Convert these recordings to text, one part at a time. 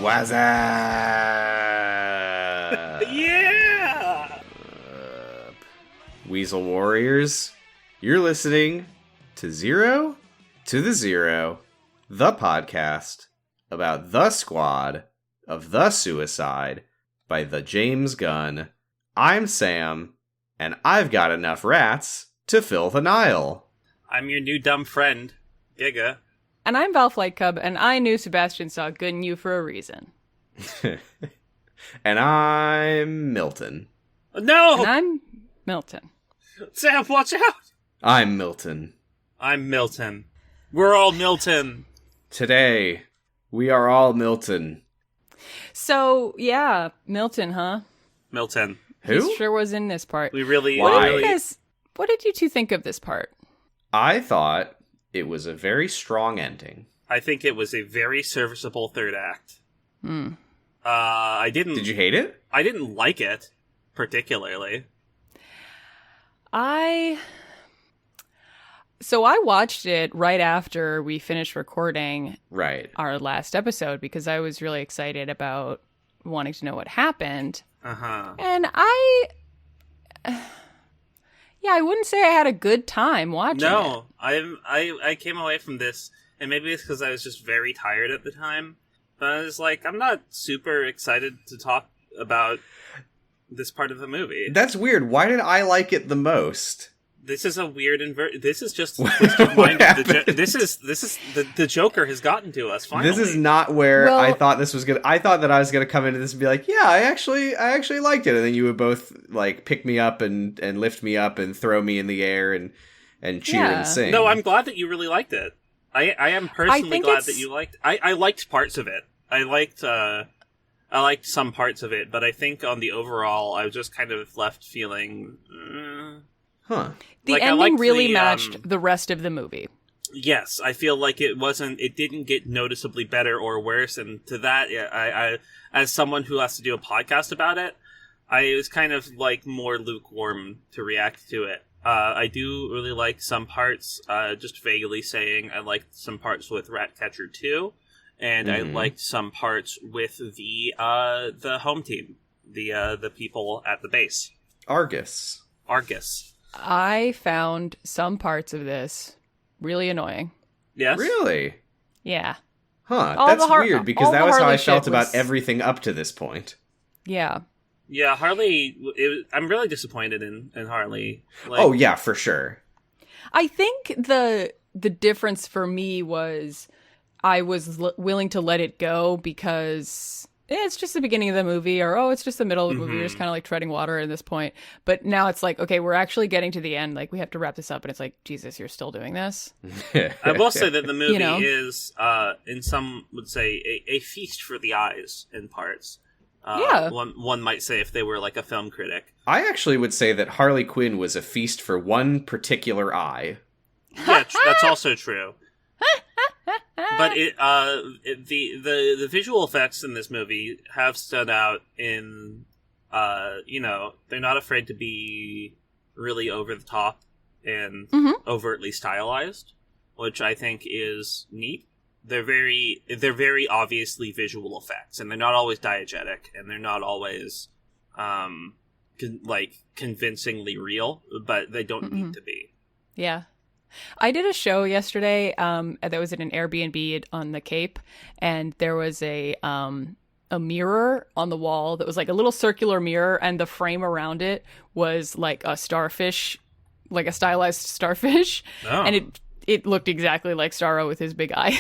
What's up? Yeah! Weasel Warriors, you're listening to Zero to the Zero, the podcast about the squad of the suicide by the James Gunn. I'm Sam, and I've got enough rats to fill the Nile. I'm your new dumb friend, Giga. And I'm Val Cub, and I knew Sebastian saw good in you for a reason. And I'm Milton. No! And I'm Milton. Sam, watch out! I'm Milton. I'm Milton. We're all Milton. Today, we are all Milton. So, yeah, Milton, huh? Milton. Who? He sure was in this part. We really... Why? What did you two think of this part? I thought it was a very strong ending. I think it was a very serviceable third act. Hmm. I didn't... Did you hate it? I didn't like it, particularly. So I watched it right after we finished recording Right. our last episode because I was really excited about wanting to know what happened. Uh-huh. And I wouldn't say I had a good time watching it. No, I came away from this, and maybe it's because I was just very tired at the time, but I was like, I'm not super excited to talk about this part of the movie. That's weird. Why did I like it the most? This is a weird this is just twisted mind. The Joker has gotten to us finally. This is not where Well- I thought this was gonna. I thought that I was gonna come into this and be like, "Yeah, I actually liked it," and then you would both like pick me up and lift me up and throw me in the air and cheer Yeah. and sing. No, I'm glad that you really liked it. I am personally think glad it's- that you liked. I liked parts of it. I liked some parts of it, but I think on the overall, I was just kind of left feeling. Huh? The Like, I ending liked really the, matched the rest of the movie. Yes, I feel like it didn't get noticeably better or worse, and to that, yeah, I as someone who has to do a podcast about it, I was kind of like more lukewarm to react to it. I do really like some parts, just vaguely saying I liked some parts with Ratcatcher 2, and I liked some parts with the home team, the people at the base. Argus. I found some parts of this really annoying. Yes? Yeah. Really? Huh? All That's the Har- weird because all that the was how Harley I felt shit about was- everything up to this point. Yeah. Yeah, Harley. I'm really disappointed in Harley. Like, Oh yeah, for sure. I think the difference for me was I was willing to let it go because it's just the beginning of the movie, or it's just the middle of the movie. We're just kind of like treading water at this point. But now it's like, okay, we're actually getting to the end. Like, we have to wrap this up, and it's like, Jesus, you're still doing this. I will say that the movie You know? is, in some would say, a feast for the eyes in parts. Yeah. One might say if they were like a film critic. I actually would say that Harley Quinn was a feast for one particular eye. Yeah, that's also true. But the visual effects in this movie have stood out in, they're not afraid to be really over the top and overtly stylized, which I think is neat. They're very obviously visual effects, and they're not always diegetic, and they're not always convincingly real, but they don't need to be. Yeah. I did a show yesterday that was at an Airbnb on the Cape, and there was a mirror on the wall that was like a little circular mirror, and the frame around it was like a starfish, like a stylized starfish, Oh. and it looked exactly like Starro with his big eye.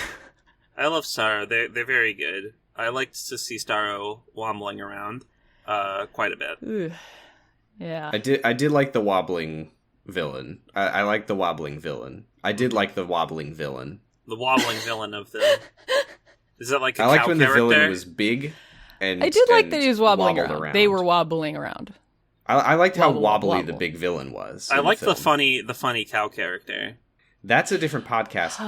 I love Starro. They're very good. I liked to see Starro wobbling around quite a bit. Ooh. Yeah. I did like the wobbling villain. I like the wobbling villain. I did like the wobbling villain. The wobbling villain of the... Is that like a I liked cow when character? the villain was big and I did like that and he was wobbling wobbled around. They were wobbling around. I liked how Wobble, wobbly wobble. the big villain was. I in like the film. funny cow character. That's a different podcast.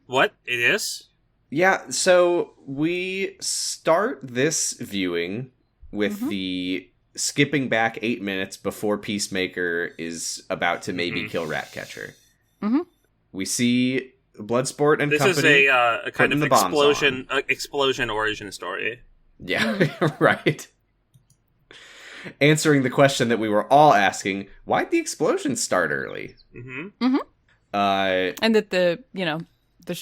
What? It is? Yeah, so we start this viewing with the skipping back 8 minutes before Peacemaker is about to maybe kill Ratcatcher. Mm-hmm. We see Bloodsport and this company. This is a kind of the bombs explosion origin story. Yeah, right. Answering the question that we were all asking, why'd the explosion start early? Mm-hmm. Mm-hmm. And that the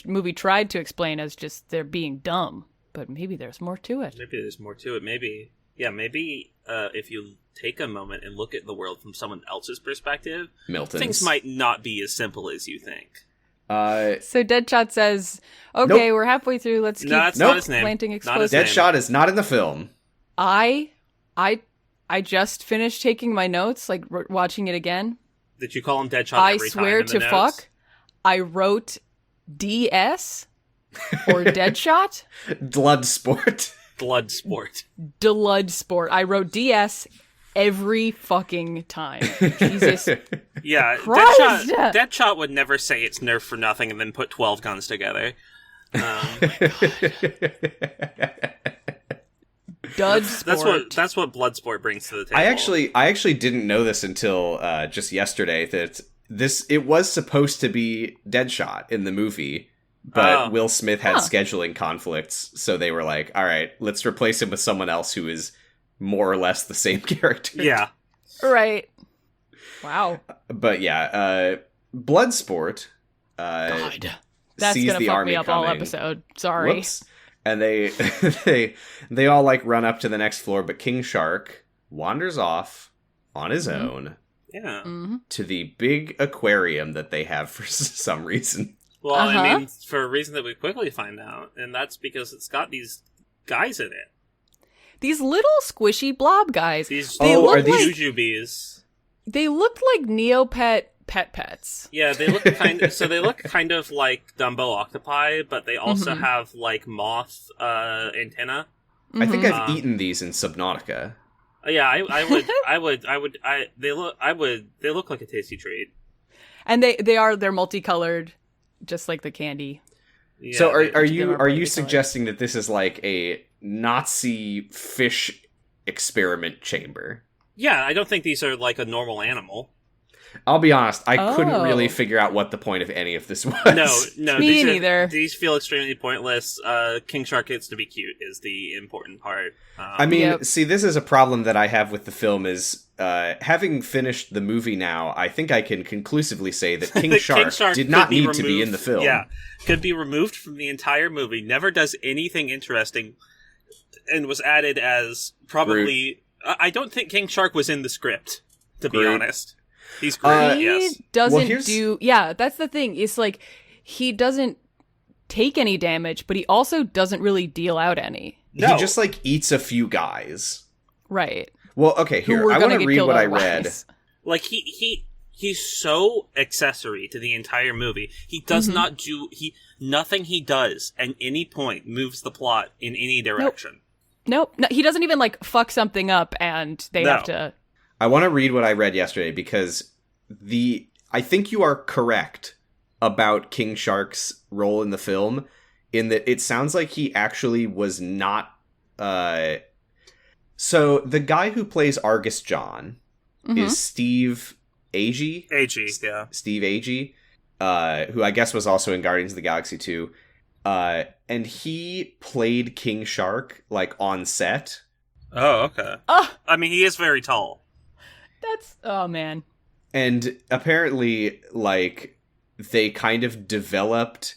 movie tried to explain as just they're being dumb, but maybe there's more to it. Maybe there's more to it. Maybe if you take a moment and look at the world from someone else's perspective, things might not be as simple as you think. So Deadshot says, "Okay, We're halfway through. Let's keep not his name. planting explosives." Deadshot is not in the film. I just finished taking my notes, like watching it again. Did you call him Deadshot? I every swear time in the to notes? fuck, I wrote DS or Deadshot. Bloodsport. Bloodsport. Bloodsport. I wrote DS every fucking time. Jesus. Yeah, Christ! Deadshot would never say it's Nerf for nothing and then put 12 guns together. Dudsport. That's what Bloodsport brings to the table. I actually didn't know this until just yesterday that it was supposed to be Deadshot in the movie, but Will Smith had scheduling conflicts, so they were like, "All right, let's replace him with someone else who is more or less the same character." Yeah, right. Wow. But yeah, Bloodsport. God, that's sees gonna the fuck army me up coming. all episode. Sorry. Whoops. And they all like run up to the next floor, but King Shark wanders off on his own. Yeah. Mm-hmm. To the big aquarium that they have for some reason. Well, I mean, for a reason that we quickly find out, and that's because it's got these guys in it. These little squishy blob guys. They are look these like jujubes. They look like Neopet pets. Yeah, they look kind of like Dumbo octopi, but they also have like moth antenna. I think I've eaten these in Subnautica. Yeah, they look like a tasty treat. And they're multicolored, just like the candy. Yeah, so are you colored. suggesting that this is like a Nazi fish experiment chamber? Yeah, I don't think these are like a normal animal. I'll be honest, I couldn't really figure out what the point of any of this was. No, me neither. These feel extremely pointless. King Shark gets to be cute is the important part. I mean, see, this is a problem that I have with the film is, having finished the movie now, I think I can conclusively say that King Shark did not need to be in the film. Yeah, could be removed from the entire movie, never does anything interesting, and was added as probably... I don't think King Shark was in the script, to be honest. He's great, yes. He doesn't do... Yeah, that's the thing. It's like, he doesn't take any damage, but he also doesn't really deal out any. No. He just, like, eats a few guys. Right. Well, okay, here. I want to read what I read. Like, he's so accessory to the entire movie. He does not do... Nothing he does at any point moves the plot in any direction. Nope. No, he doesn't even, like, fuck something up and they have to... I want to read what I read yesterday because I think you are correct about King Shark's role in the film in that it sounds like he actually was not... So the guy who plays Argus John is Steve Agee? Agee, yeah. Steve Agee, who I guess was also in Guardians of the Galaxy 2. And he played King Shark, like, on set. Oh, okay. I mean, he is very tall. Oh, man. And apparently, like, they kind of developed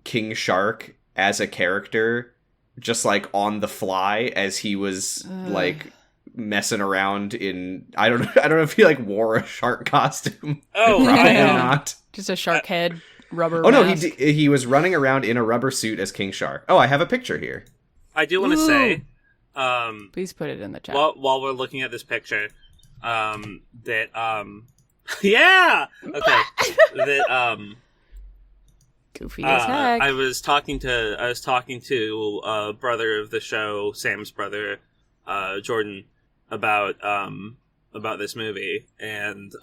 King Shark as a character just, like, on the fly as he was, like, messing around in... I don't know if he, like, wore a shark costume. Oh, probably not. Just a shark head, rubber Oh, mask. no, he was running around in a rubber suit as King Shark. Oh, I have a picture here. I do want to say... Please put it in the chat. While we're looking at this picture... yeah! Okay. Goofy as heck. I was talking to brother of the show, Sam's brother, Jordan, about this movie, and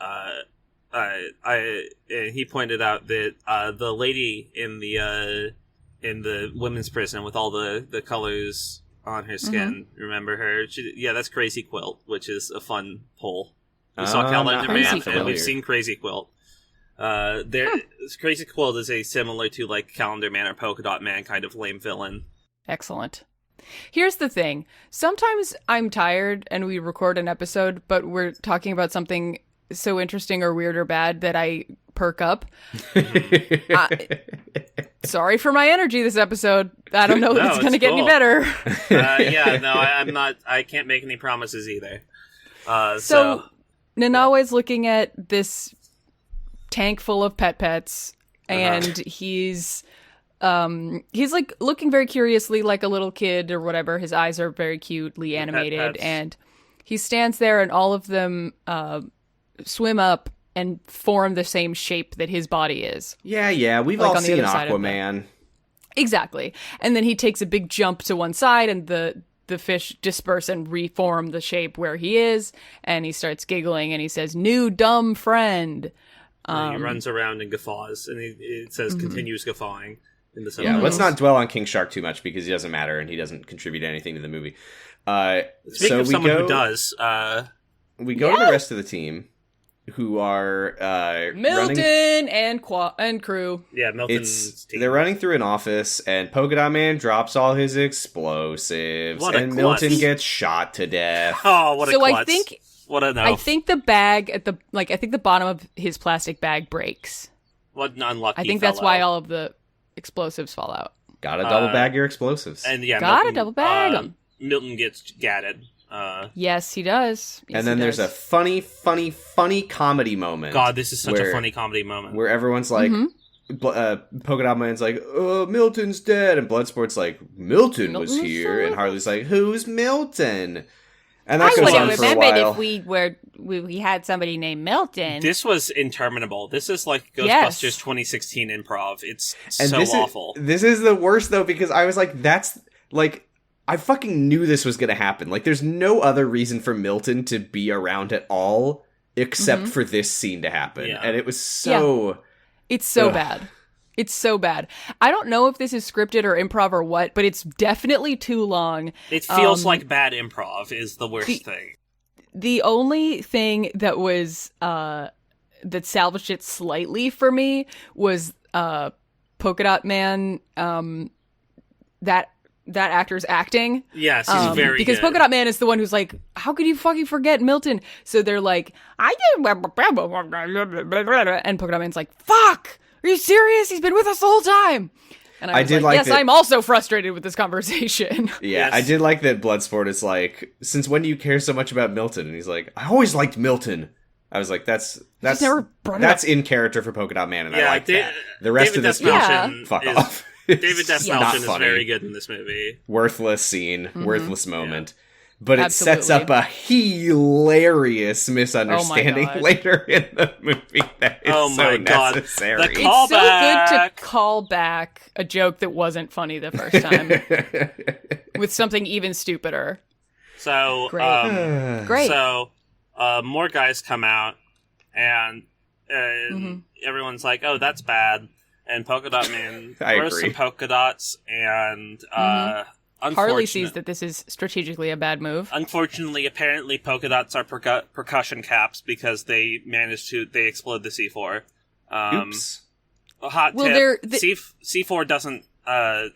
he pointed out that the lady in the women's prison with all the colors on her skin. Remember her? That's Crazy Quilt, which is a fun poll. We saw Calendar Man, and we've seen Crazy Quilt. Crazy Quilt is a similar to like Calendar Man or Polka Dot Man kind of lame villain. Excellent. Here's the thing. Sometimes I'm tired and we record an episode, but we're talking about something so interesting or weird or bad that I perk up. Sorry for my energy this episode. I don't know if it's going to get any better. I'm not. I can't make any promises either. So Nanawe's looking at this tank full of pets, and he's like looking very curiously like a little kid or whatever. His eyes are very cutely animated, and he stands there, and all of them swim up and form the same shape that his body is. Yeah, we've like all seen Aquaman. Exactly. And then he takes a big jump to one side, and the fish disperse and reform the shape where he is, and he starts giggling, and he says, "New dumb friend." And he runs around and guffaws, and it says continues guffawing in the subtitles. Yeah, let's not dwell on King Shark too much because he doesn't matter and he doesn't contribute anything to the movie. Speaking of someone who does, we go to the rest of the team, who are Milton and crew. Yeah, Milton's team. They're running through an office, and Polka Dot Man drops all his explosives, and Milton gets shot to death. Oh, what a klutz. I think the bag at the bottom of his plastic bag breaks. What an unlucky I think that's why all of the explosives fall out. Gotta double bag your explosives. And yeah, gotta double bag them. Milton gets gatted. Yes, he does. Yes, and then there's a funny comedy moment. God, this is such a funny comedy moment. Where everyone's like, Polka Dot Man's like, "Oh, Milton's dead," and Bloodsport's like, Milton was here," and Harley's like, "Who's Milton?" And that goes on for a while. I remembered if we had somebody named Milton. This was interminable. This is like Ghostbusters 2016 improv. It's awful. This is the worst though, because I was like, that's like, I fucking knew this was going to happen. Like, there's no other reason for Milton to be around at all except for this scene to happen. Yeah. And it was so... Yeah. It's so bad. It's so bad. I don't know if this is scripted or improv or what, but it's definitely too long. It feels like bad improv is the worst thing. The only thing that was... that salvaged it slightly for me was Polka Dot Man, that actor's acting. Yes, he's very because good. Polka Dot Man is the one who's like, how could you fucking forget Milton? So they're like, I did, and Polka Dot Man's like, fuck, are you serious? He's been with us the whole time. And I was like, yes, I'm also frustrated with this conversation. Yeah, yes. I did like that Bloodsport is like, since when do you care so much about Milton? And he's like, I always liked Milton. I was like, that's in character for Polka Dot Man, and I like that. The rest David of this fuck off. David Death Melton is very good in this movie. Worthless scene, worthless moment. Yeah. But it sets up a hilarious misunderstanding later in the movie that is so necessary. The it's so good to call back a joke that wasn't funny the first time with something even stupider. So, great. So, more guys come out, and everyone's like, "Oh, that's bad." And Polka Dot Man throws some polka dots, and Harley sees that this is strategically a bad move. Unfortunately, apparently, polka dots are percussion caps because they explode the C4. Oops. A hot tip: C4 doesn't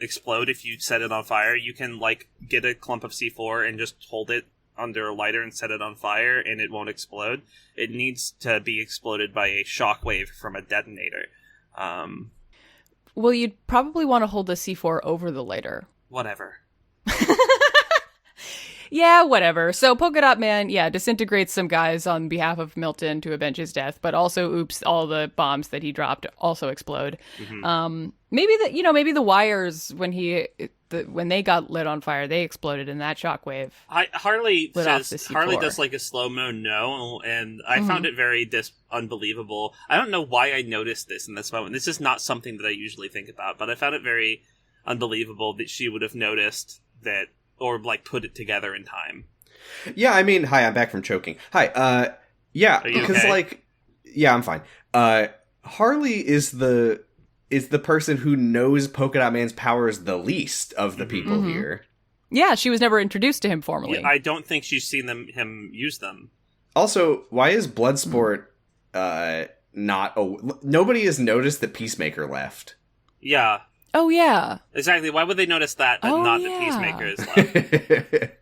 explode if you set it on fire. You can get a clump of C4 and just hold it under a lighter and set it on fire, and it won't explode. It needs to be exploded by a shockwave from a detonator. Well, you'd probably want to hold the C4 over the lighter. Whatever. Yeah, whatever. So Polka Dot Man, disintegrates some guys on behalf of Milton to avenge his death, but also, all the bombs that he dropped also explode. Maybe the wires when they got lit on fire, they exploded in that shockwave. Harley does like a slow-mo no, and I found it very unbelievable. I don't know why I noticed this in this moment. This is not something that I usually think about, but I found it very unbelievable that she would have noticed that or put it together in time. Yeah, I mean, hi, I'm back from choking. Hi, yeah, because okay? I'm fine. Harley is the person who knows Polka Dot Man's powers the least of the people here. Yeah, she was never introduced to him formally. Yeah, I don't think she's seen him use them. Also, why is Bloodsport not... Oh, nobody has noticed that Peacemaker left. Yeah. Oh, yeah. Exactly. Why would they notice that, but Oh, not yeah. the Peacemaker is left?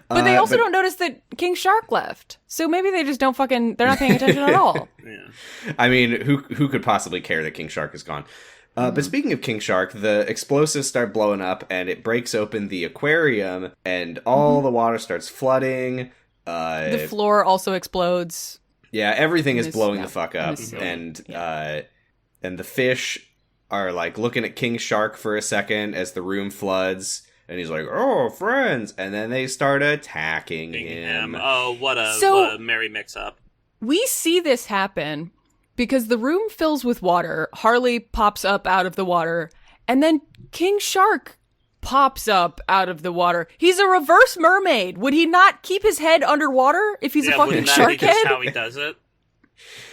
But they also don't notice that King Shark left. So maybe they just don't fucking... They're not paying attention at all. Yeah. I mean, who could possibly care that King Shark is gone? But speaking of King Shark, the explosives start blowing up, and it breaks open the aquarium, and all the water starts flooding. The floor also explodes. Yeah, everything is blowing the yeah, fuck up, and the fish are like looking at King Shark for a second as the room floods, and he's like, "Oh, friends!" And then they start attacking him. Oh, what a merry mix-up! We see this happen because the room fills with water. Harley pops up out of the water, and then King Shark pops up out of the water. He's a reverse mermaid. Would he not keep his head underwater if he's a fucking shark head? That's how he does it.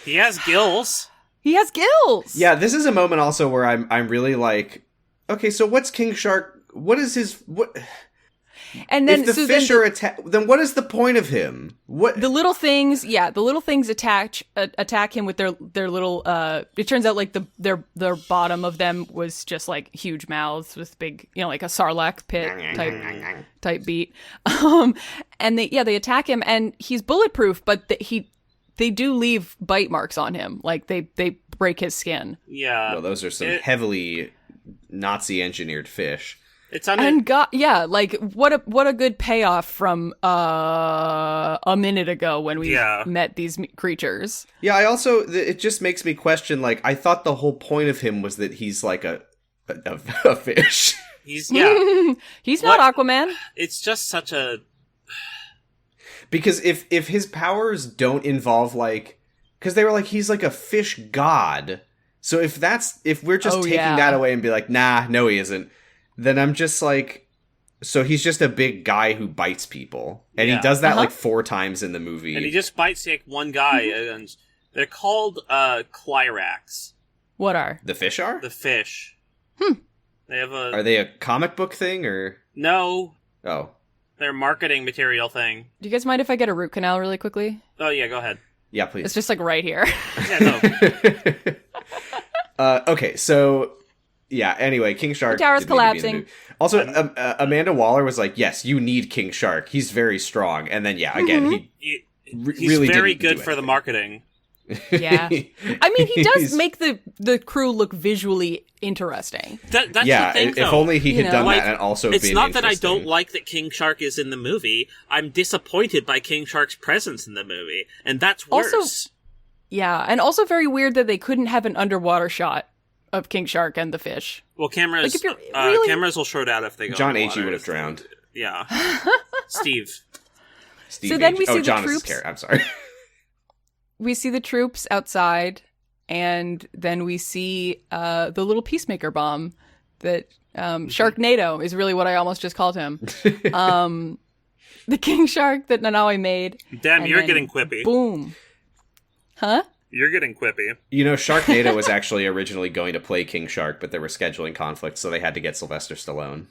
He has gills. He has gills. Yeah, this is a moment also where I'm really like, okay, so what's King Shark? What is his what? And then if the fish are then what is the point of him? What the little things? Yeah, the little things attack him with their little. It turns out like their bottom of them was just like huge mouths with big, like a sarlacc pit type beat. And they attack him, and he's bulletproof, but they do leave bite marks on him, like they break his skin. Yeah, well, those are some heavily Nazi engineered fish. It's like what a good payoff from a minute ago when we met these creatures. Yeah, I also it just makes me question. Like, I thought the whole point of him was that he's like a fish. He's not Aquaman. It's just such a because if his powers don't involve like, because they were like he's like a fish god. So if we're just taking that away and be like, nah, no, he isn't. Then I'm just like, so he's just a big guy who bites people. And he does that like 4 times in the movie. And he just bites like one guy. And they're called Clyrax. What are? The fish are? The fish. They have Are they a comic book thing or? No. Oh. They're a marketing material thing. Do you guys mind if I get a root canal really quickly? Oh yeah, go ahead. Yeah, please. It's just like right here. Yeah, no. Okay, so... Yeah, anyway, King Shark... The tower's collapsing. Also, Amanda Waller was like, yes, you need King Shark. He's very strong. And then, again, he's really very didn't good do for the anything. marketing. Yeah. I mean, he does make the crew look visually interesting. That's the thing, if though. only he had done that and also been It's not that I interesting. don't like that King Shark is in the movie. I'm disappointed by King Shark's presence in the movie. And that's worse. Also, yeah, and also very weird that they couldn't have an underwater shot of King Shark and the fish. Well, cameras Like, if you're really... cameras will show that if they go John underwater. H.E. would have drowned. Yeah. Steve So then we see the John troops. I'm sorry. We see the troops outside, and then we see the little peacemaker bomb that Sharknado is really what I almost just called him. The King Shark that Nanaue made. Damn, you're getting quippy. Boom. Huh? You're getting quippy. Sharknado was actually originally going to play King Shark, but there were scheduling conflicts, so they had to get Sylvester Stallone.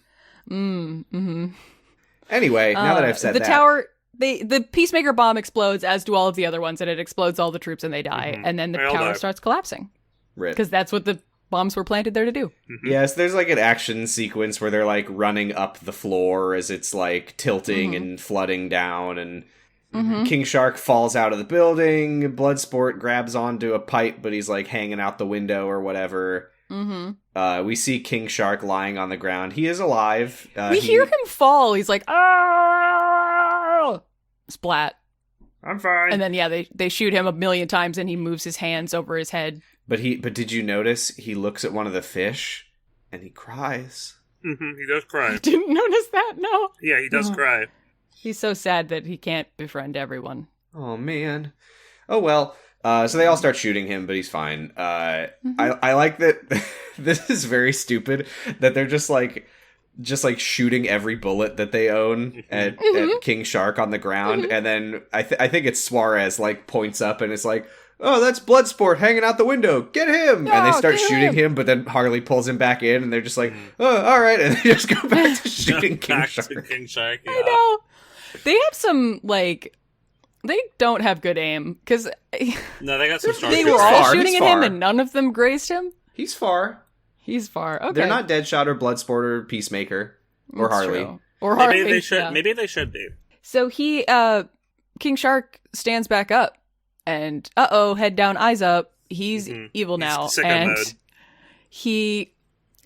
Anyway, now that I've said the that... tower... The Peacemaker bomb explodes, as do all of the other ones, and it explodes all the troops and they die. And then the tower starts collapsing. Because that's what the bombs were planted there to do. Yes, there's like an action sequence where they're like running up the floor as it's like tilting and flooding down, and King Shark falls out of the building, Bloodsport grabs onto a pipe, but he's like hanging out the window or whatever. We see King Shark lying on the ground. He is alive. We hear him fall. He's like, "Ah!" Splat. I'm fine. And then they shoot him a million times, and he moves his hands over his head. But did you notice he looks at one of the fish and he cries? He does cry. I didn't notice that. No. Yeah, he does cry. He's so sad that he can't befriend everyone. Oh man. Oh well. So they all start shooting him, but he's fine. I like that. This is very stupid that they're just like shooting every bullet that they own at King Shark on the ground, and then I think it's Suarez like points up and it's like, oh, that's Bloodsport hanging out the window, get him! And they start shooting him, but then Harley pulls him back in, and they're just like, oh, all right, and they just go back to shooting King Shark. King Shark. Yeah. I know. They have some like They don't have good aim, because No, they got some stars. they were all far, shooting he's at him far. and none of them grazed him. He's far. He's far. Okay. They're not Deadshot or Bloodsport or Peacemaker or That's Harley. true. Or Harley. Maybe they should. yeah. Maybe they should be. So he, King Shark stands back up and, head down, eyes up. He's evil now. He's sicko and mode.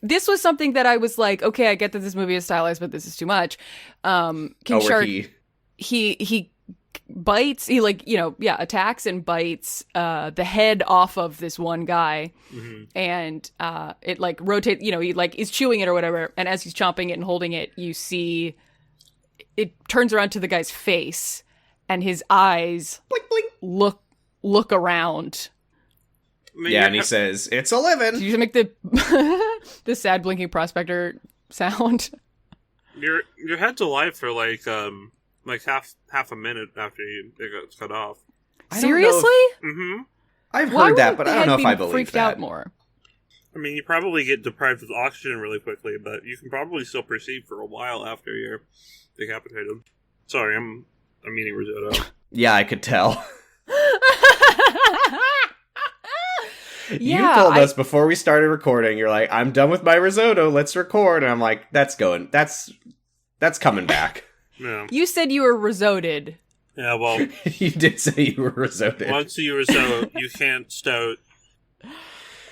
This was something that I was like, okay, I get that this movie is stylized, but this is too much. King Shark, he bites, he attacks and bites the head off of this one guy, and it like rotates, he like is chewing it or whatever, and as he's chomping it and holding it, you see it turns around to the guy's face, and his eyes Blink, blink. look around. Yeah, and he says, "It's a living." You should make the the sad blinking prospector sound. Your head's alive for like half a minute after it gets cut off. Seriously? I've Why heard that, wouldn't but the I don't head know if be I believe freaked that. out more. I mean, you probably get deprived of oxygen really quickly, but you can probably still perceive for a while after you're decapitated. Sorry, I'm eating risotto. Yeah, I could tell. You Yeah, told us before we started recording, you're like, "I'm done with my risotto, let's record." And I'm like, that's coming back. Yeah. You said you were risotted. Yeah, well, You did say you were risotted. once you risotto, you can't stout.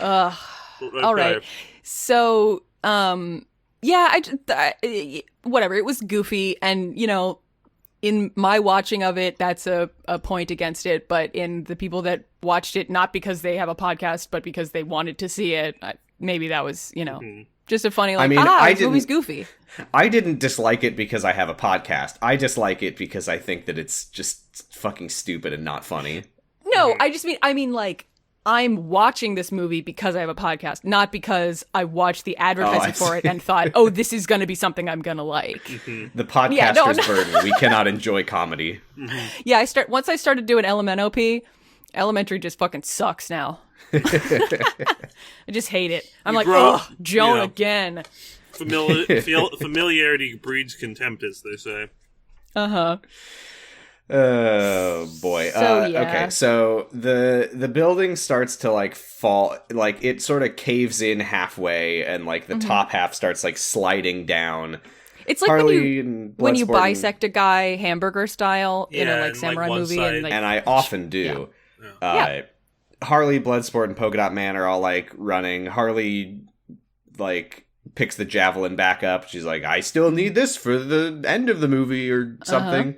Ugh. Okay. All right. So, whatever. It was goofy, and in my watching of it, that's a point against it. But in the people that watched it, not because they have a podcast, but because they wanted to see it, maybe that was, just a funny, like, this movie's goofy. I didn't dislike it because I have a podcast. I dislike it because I think that it's just fucking stupid and not funny. No, I mean, like, I'm watching this movie because I have a podcast, not because I watched the advertising for it and thought, oh, this is going to be something I'm going to like. The podcaster's burden. We cannot enjoy comedy. Yeah, once I started doing elementary just fucking sucks now. I just hate it. I'm like, oh, Joan again. Familiarity breeds contempt, as they say. Uh-huh. Oh boy. So, yeah. Okay, so the building starts to like fall, like it sort of caves in halfway, and like the top half starts like sliding down. It's like Harley when you Bloodsport bisect a guy hamburger style in a like samurai movie, side. and I often do. Yeah. Harley, Bloodsport, and Polka Dot Man are all like running. Harley like picks the javelin back up. She's like, "I still need this for the end of the movie or something."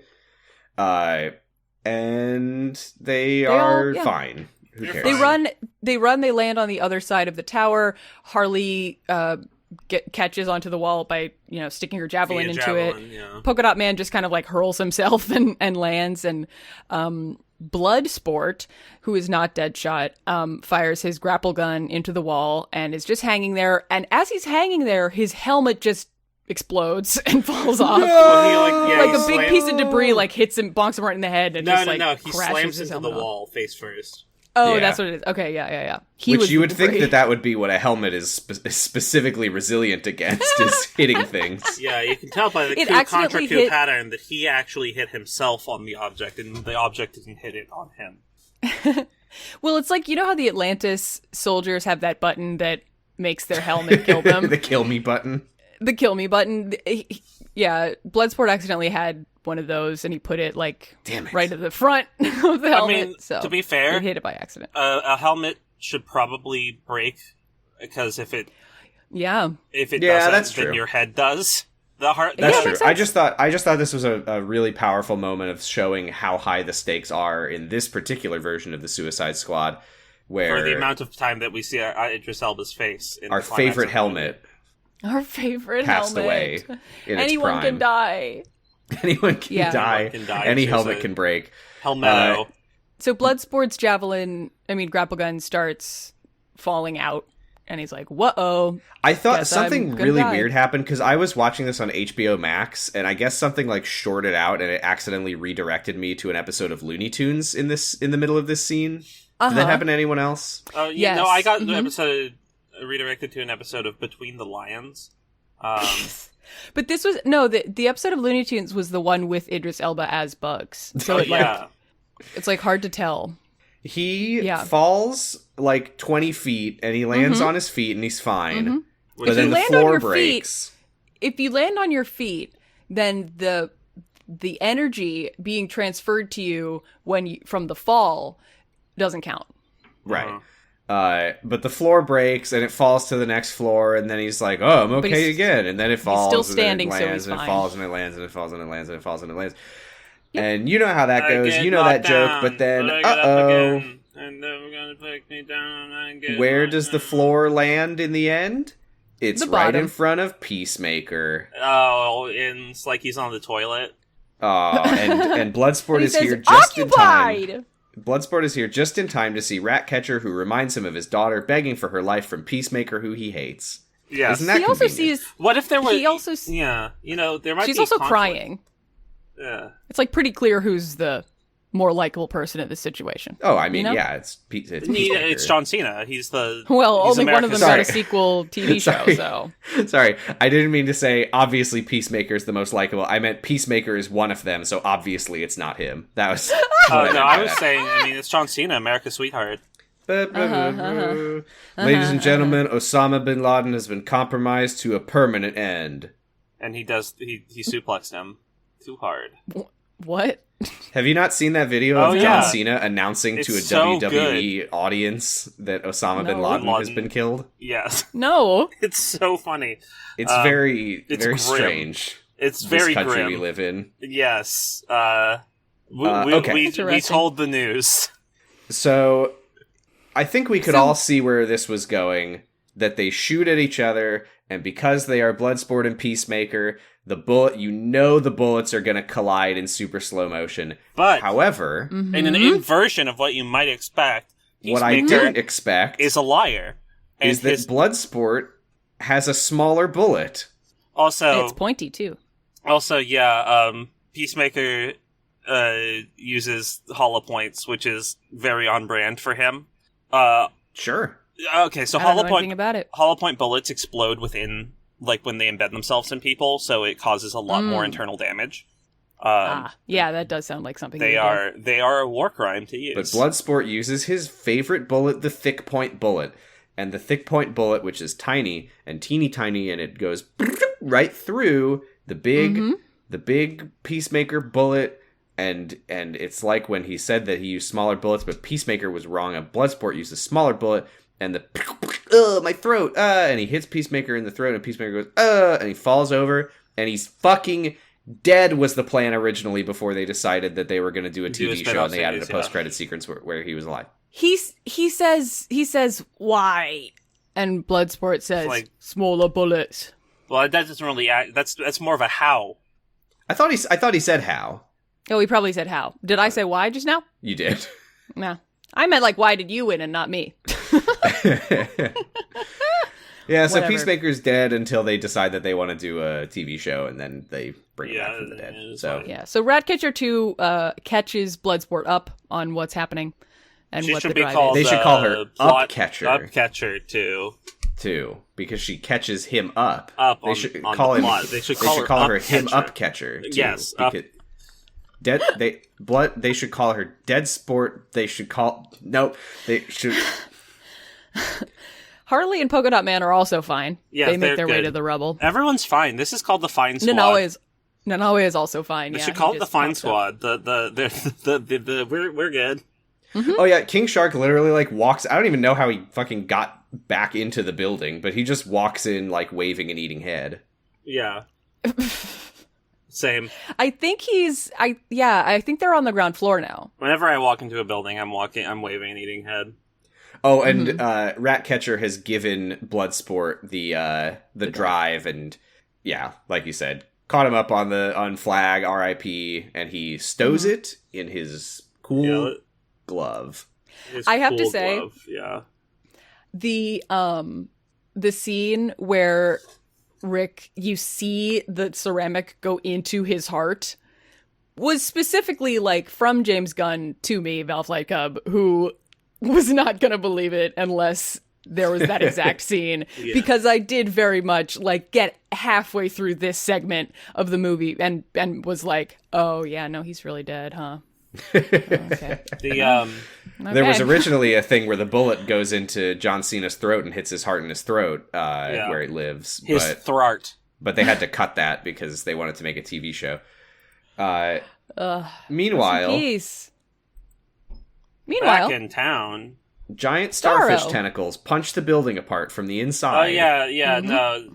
And they are fine. Who cares? They land on the other side of the tower. Harley catches onto the wall by sticking her javelin into it. Yeah. Polka Dot Man just kind of like hurls himself and lands, and Bloodsport, who is not Deadshot, fires his grapple gun into the wall and is just hanging there. And as he's hanging there, his helmet just explodes and falls off. Well, a big piece of debris like hits him, bonks him right in the head, and No. crashes He slams his into the helmet wall face first. Oh, Yeah. that's what it is. Okay, yeah. Which you would think that would be what a helmet is specifically resilient against, is hitting things. Yeah, you can tell by the contra Q pattern that he actually hit himself on the object, and the object didn't hit it on him. Well, it's like, how the Atlantis soldiers have that button that makes their helmet kill them? The kill me button. The kill me button. Yeah, Bloodsport accidentally had one of those, and he put it right at the front of the helmet. I mean, so to be fair, he hit it by accident. A helmet should probably break, because if it doesn't, that's then true. your head does. That's true. I just thought this was a really powerful moment of showing how high the stakes are in this particular version of the Suicide Squad, where for the amount of time that we see Idris Elba's face in our the climax favorite of the helmet Our favorite passed helmet. away in its Anyone prime. can die. Anyone can die. Anyone can die. Any It's helmet just can break. Helmeto. So Bloodsport's grapple gun starts falling out, and he's like, "Whoa!" I thought Guess something I'm gonna really die. weird happened, because I was watching this on HBO Max, and I guess something like shorted out, and it accidentally redirected me to an episode of Looney Tunes in the middle of this scene. Did that happen to anyone else? Oh, Yes. No, I got the episode redirected to an episode of Between the Lions. But this was the episode of Looney Tunes was the one with Idris Elba as Bugs. So it yeah. It's like hard to tell. He falls like 20 feet and he lands on his feet and he's fine. But then the floor breaks. If you land on your feet, then the energy being transferred to you from the fall doesn't count. Right. But the floor breaks and it falls to the next floor, and then he's like, "Oh, I'm okay again." And then it falls. He's still standing, and then it lands, so he's fine. And it falls, and it lands, and it falls, and it lands, and it falls, and it lands. Yep. And you know how that goes. You know that joke. But then, and they're gonna pick me down. Where does the floor land in the end? It's right in front of Peacemaker. Oh, and it's like he's on the toilet. Oh, and Bloodsport is here just in time. Bloodsport is here just in time to see Ratcatcher, who reminds him of his daughter begging for her life from Peacemaker, who he hates. Yeah, isn't that also sees. What if there was? He also yeah, there might. She's be also conflict. crying. Yeah, it's like pretty clear who's the more likable person in this situation. Oh, I mean, yeah, it's John Cena. He's only one of them got a sequel TV show. So sorry, I didn't mean to say obviously Peacemaker is the most likable. I meant Peacemaker is one of them, so obviously it's not him. That was. I was saying. It's John Cena, America's sweetheart. Ladies and gentlemen, Osama bin Laden has been compromised to a permanent end. And he suplexed him too hard. What? Have you not seen that video of John Cena announcing to a WWE audience that Osama bin Laden has been killed? Yes. No. It's so funny. It's very strange. It's very this country grim. we live in. Yes. We told the news. So, I think we could all see where this was going. That they shoot at each other, and because they are Bloodsport and Peacemaker, the bullets are going to collide in super slow motion. But, however, in an inversion of what you might expect, what I didn't expect is a liar. And is that Bloodsport has a smaller bullet. Also, it's pointy too. Also, Peacemaker uses hollow points, which is very on brand for him. Sure. Okay, so hollow point bullets explode within, like, when they embed themselves in people, so it causes a lot more internal damage. Yeah, that does sound like something they are a war crime to use. But Bloodsport uses his favorite bullet, the thick point bullet. And the thick point bullet, which is tiny and teeny tiny, and it goes right through the big Peacemaker bullet. And it's like when he said that he used smaller bullets, but Peacemaker was wrong, and Bloodsport used a smaller bullet, and my throat, and he hits Peacemaker in the throat, and Peacemaker goes, and he falls over, and he's fucking dead was the plan originally before they decided that they were going to do a TV show, and they added a post-credit sequence where he was alive. He says, why? And Bloodsport says, like, smaller bullets. Well, that doesn't really act, that's more of a how. I thought he said how. Oh, he probably said how. Did I say why just now? You did. No. I meant, like, why did you win and not me? Yeah, so Peacemaker's dead until they decide that they want to do a TV show, and then they bring him back from the dead. So Ratcatcher 2 catches Bloodsport up on what's happening and what the drive is. They should call her Upcatcher. Upcatcher 2. Because she catches him up. They should call her him Upcatcher. Yes. They should call her Dead Sport. They should Harley and Polka Dot Man are also fine. Yeah, they make their way to the rubble. Everyone's fine. This is called the Fine Squad. Nanaue is also fine. They should call it the Fine Squad. We're good. Mm-hmm. Oh yeah, King Shark literally like walks. I don't even know how he fucking got back into the building, but he just walks in like waving and eating head. Yeah. Same. I think I think they're on the ground floor now. Whenever I walk into a building, I'm waving and eating head. Oh, and Ratcatcher has given Bloodsport the drive, and yeah, like you said, caught him up on Flag, R.I.P., and he stows it in his cool glove. I have to say, yeah, the scene where Rick, you see the ceramic go into his heart, was specifically like from James Gunn to me, Val Flight Cub, who was not going to believe it unless there was that exact scene, because I did very much like get halfway through this segment of the movie and was like, oh yeah, no, he's really dead, huh? Okay. There was originally a thing where the bullet goes into John Cena's throat and hits his heart in his throat, where he lives. His throat. But they had to cut that because they wanted to make a TV show. Meanwhile, back in town, giant starfish tentacles punch the building apart from the inside. Oh yeah, no.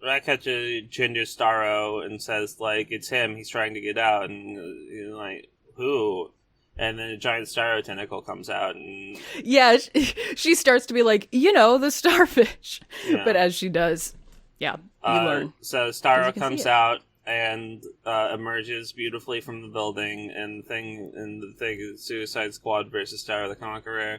Ratcatcher gingers Starro and says, like, it's him, he's trying to get out, and you're like, who? And then a giant Starro tentacle comes out, and... Yeah, she starts to be like, the starfish. Yeah. But as she does, you learn. So Starro comes out and emerges beautifully from the building, and the thing is Suicide Squad versus Starro the Conqueror.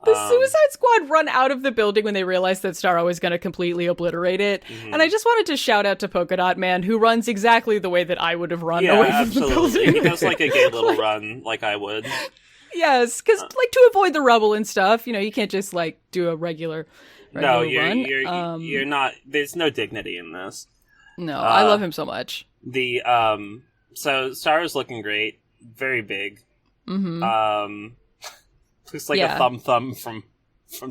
The Suicide Squad run out of the building when they realize that Starro is going to completely obliterate it. Mm-hmm. And I just wanted to shout out to Polka Dot Man, who runs exactly the way that I would have run away from the building. He does like a gay little run, like I would. Yes, because to avoid the rubble and stuff, you can't just like do a regular no, run. You're not. There's no dignity in this. No, I love him so much. So Starro's looking great, very big. Mm-hmm. Looks like a thumb from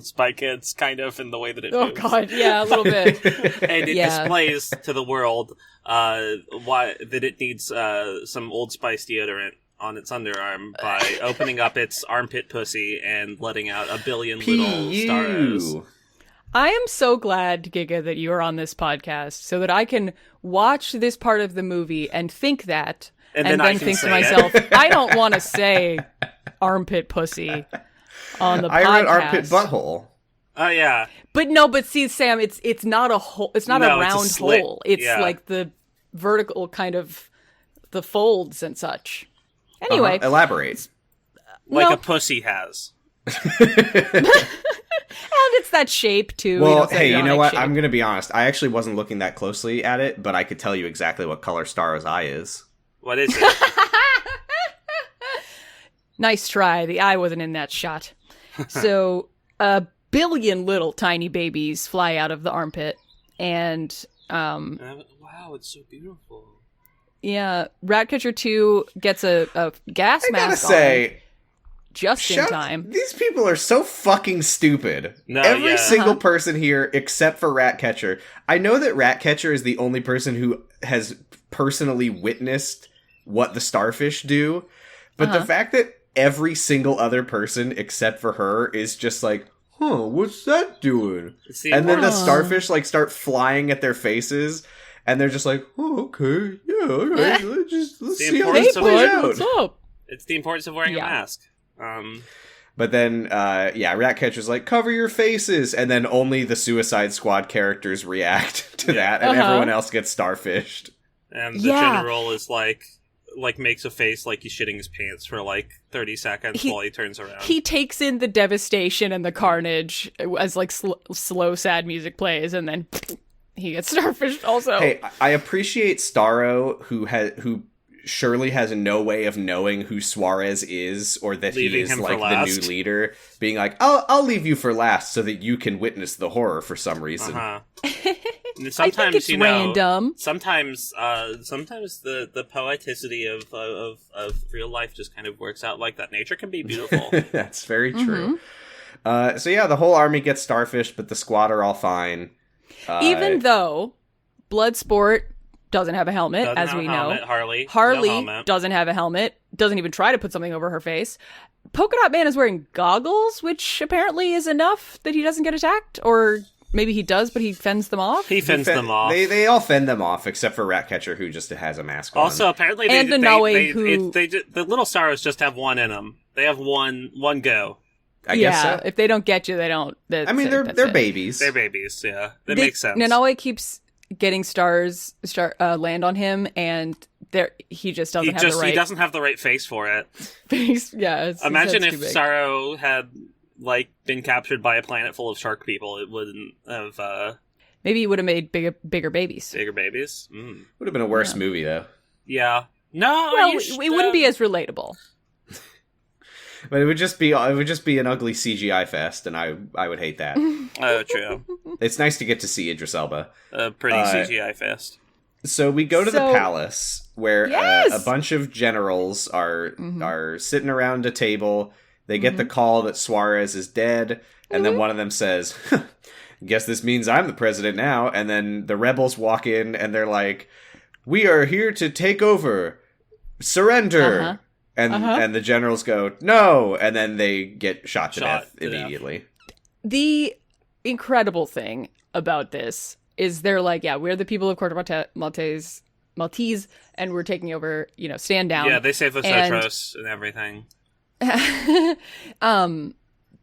Spy Kids, kind of, in the way that it moves. Oh god, yeah, a little bit. And it displays to the world why that it needs some Old Spice deodorant on its underarm by opening up its armpit pussy and letting out a billion little Starros. I am so glad, Giga, that you are on this podcast so that I can watch this part of the movie and think that, and then think to myself, I don't want to say armpit pussy on the podcast. I read armpit butthole. Oh yeah. But see, Sam, it's not a hole. It's not a round hole. It's like the vertical kind of the folds and such. Anyway, elaborate. Like a pussy has. And it's that shape too. Well, hey, you know what? Shape. I'm gonna be honest. I actually wasn't looking that closely at it, but I could tell you exactly what color Starro's eye is. What is it? Nice try. The eye wasn't in that shot. So, a billion little tiny babies fly out of the armpit, and wow, it's so beautiful. Yeah, Ratcatcher 2 gets a gas mask. I gotta say, just in time. These people are so fucking stupid. Every single person here, except for Ratcatcher. I know that Ratcatcher is the only person who has personally witnessed what the starfish do, but the fact that every single other person except for her is just like, what's that doing? And then the starfish like start flying at their faces, and they're just like, okay, yeah, all right, let's see how this plays out. What's up? It's the importance of wearing a mask. But then, Ratcatcher's like, cover your faces, and then only the Suicide Squad characters react to that, and everyone else gets starfished. And the general is like makes a face like he's shitting his pants for like 30 seconds while he turns around. He takes in the devastation and the carnage as like slow, sad music plays, and then he gets starfished also. Hey, I appreciate Starro, who surely has no way of knowing who Suarez is, or that he is like the new leader, being like, I'll leave you for last so that you can witness the horror for some reason. Sometimes, I think it's random. Sometimes the poeticity of real life just kind of works out like that. Nature can be beautiful. That's very true. So yeah, the whole army gets starfished, but the squad are all fine. Even though Bloodsport doesn't have a helmet, as we know. Harley doesn't have a helmet, doesn't even try to put something over her face. Polka Dot Man is wearing goggles, which apparently is enough that he doesn't get attacked, or maybe he does, but he fends them off. Them off. They all fend them off, except for Ratcatcher, who just has a mask on. Also, apparently, the little Starros just have one in them. They have one go. I guess so. If they don't get you, they don't. They're babies. They're babies, yeah. That makes sense. Nanaue keeps getting stars land on him, and he just doesn't have the right... He doesn't have the right face for it. Imagine if Starro had been captured by a planet full of shark people. It wouldn't have... Maybe he would have made bigger babies. Bigger babies? Mm. Would have been a worse movie, though. Yeah. No, well, it wouldn't be as relatable. But it would just be an ugly CGI fest, and I would hate that. Oh, true. It's nice to get to see Idris Elba. A pretty CGI fest. So we go to the palace where Yes! a bunch of generals are sitting around a table. They get the call that Suarez is dead, and then one of them says, "Guess this means I'm the president now." And then the rebels walk in, and they're like, "We are here to take over. Surrender." And the generals go, "No," and then they get shot to death immediately. The incredible thing about this is they're like, yeah, we're the people of Corto Maltese, and we're taking over, stand down. Yeah, they say Vosotros and everything.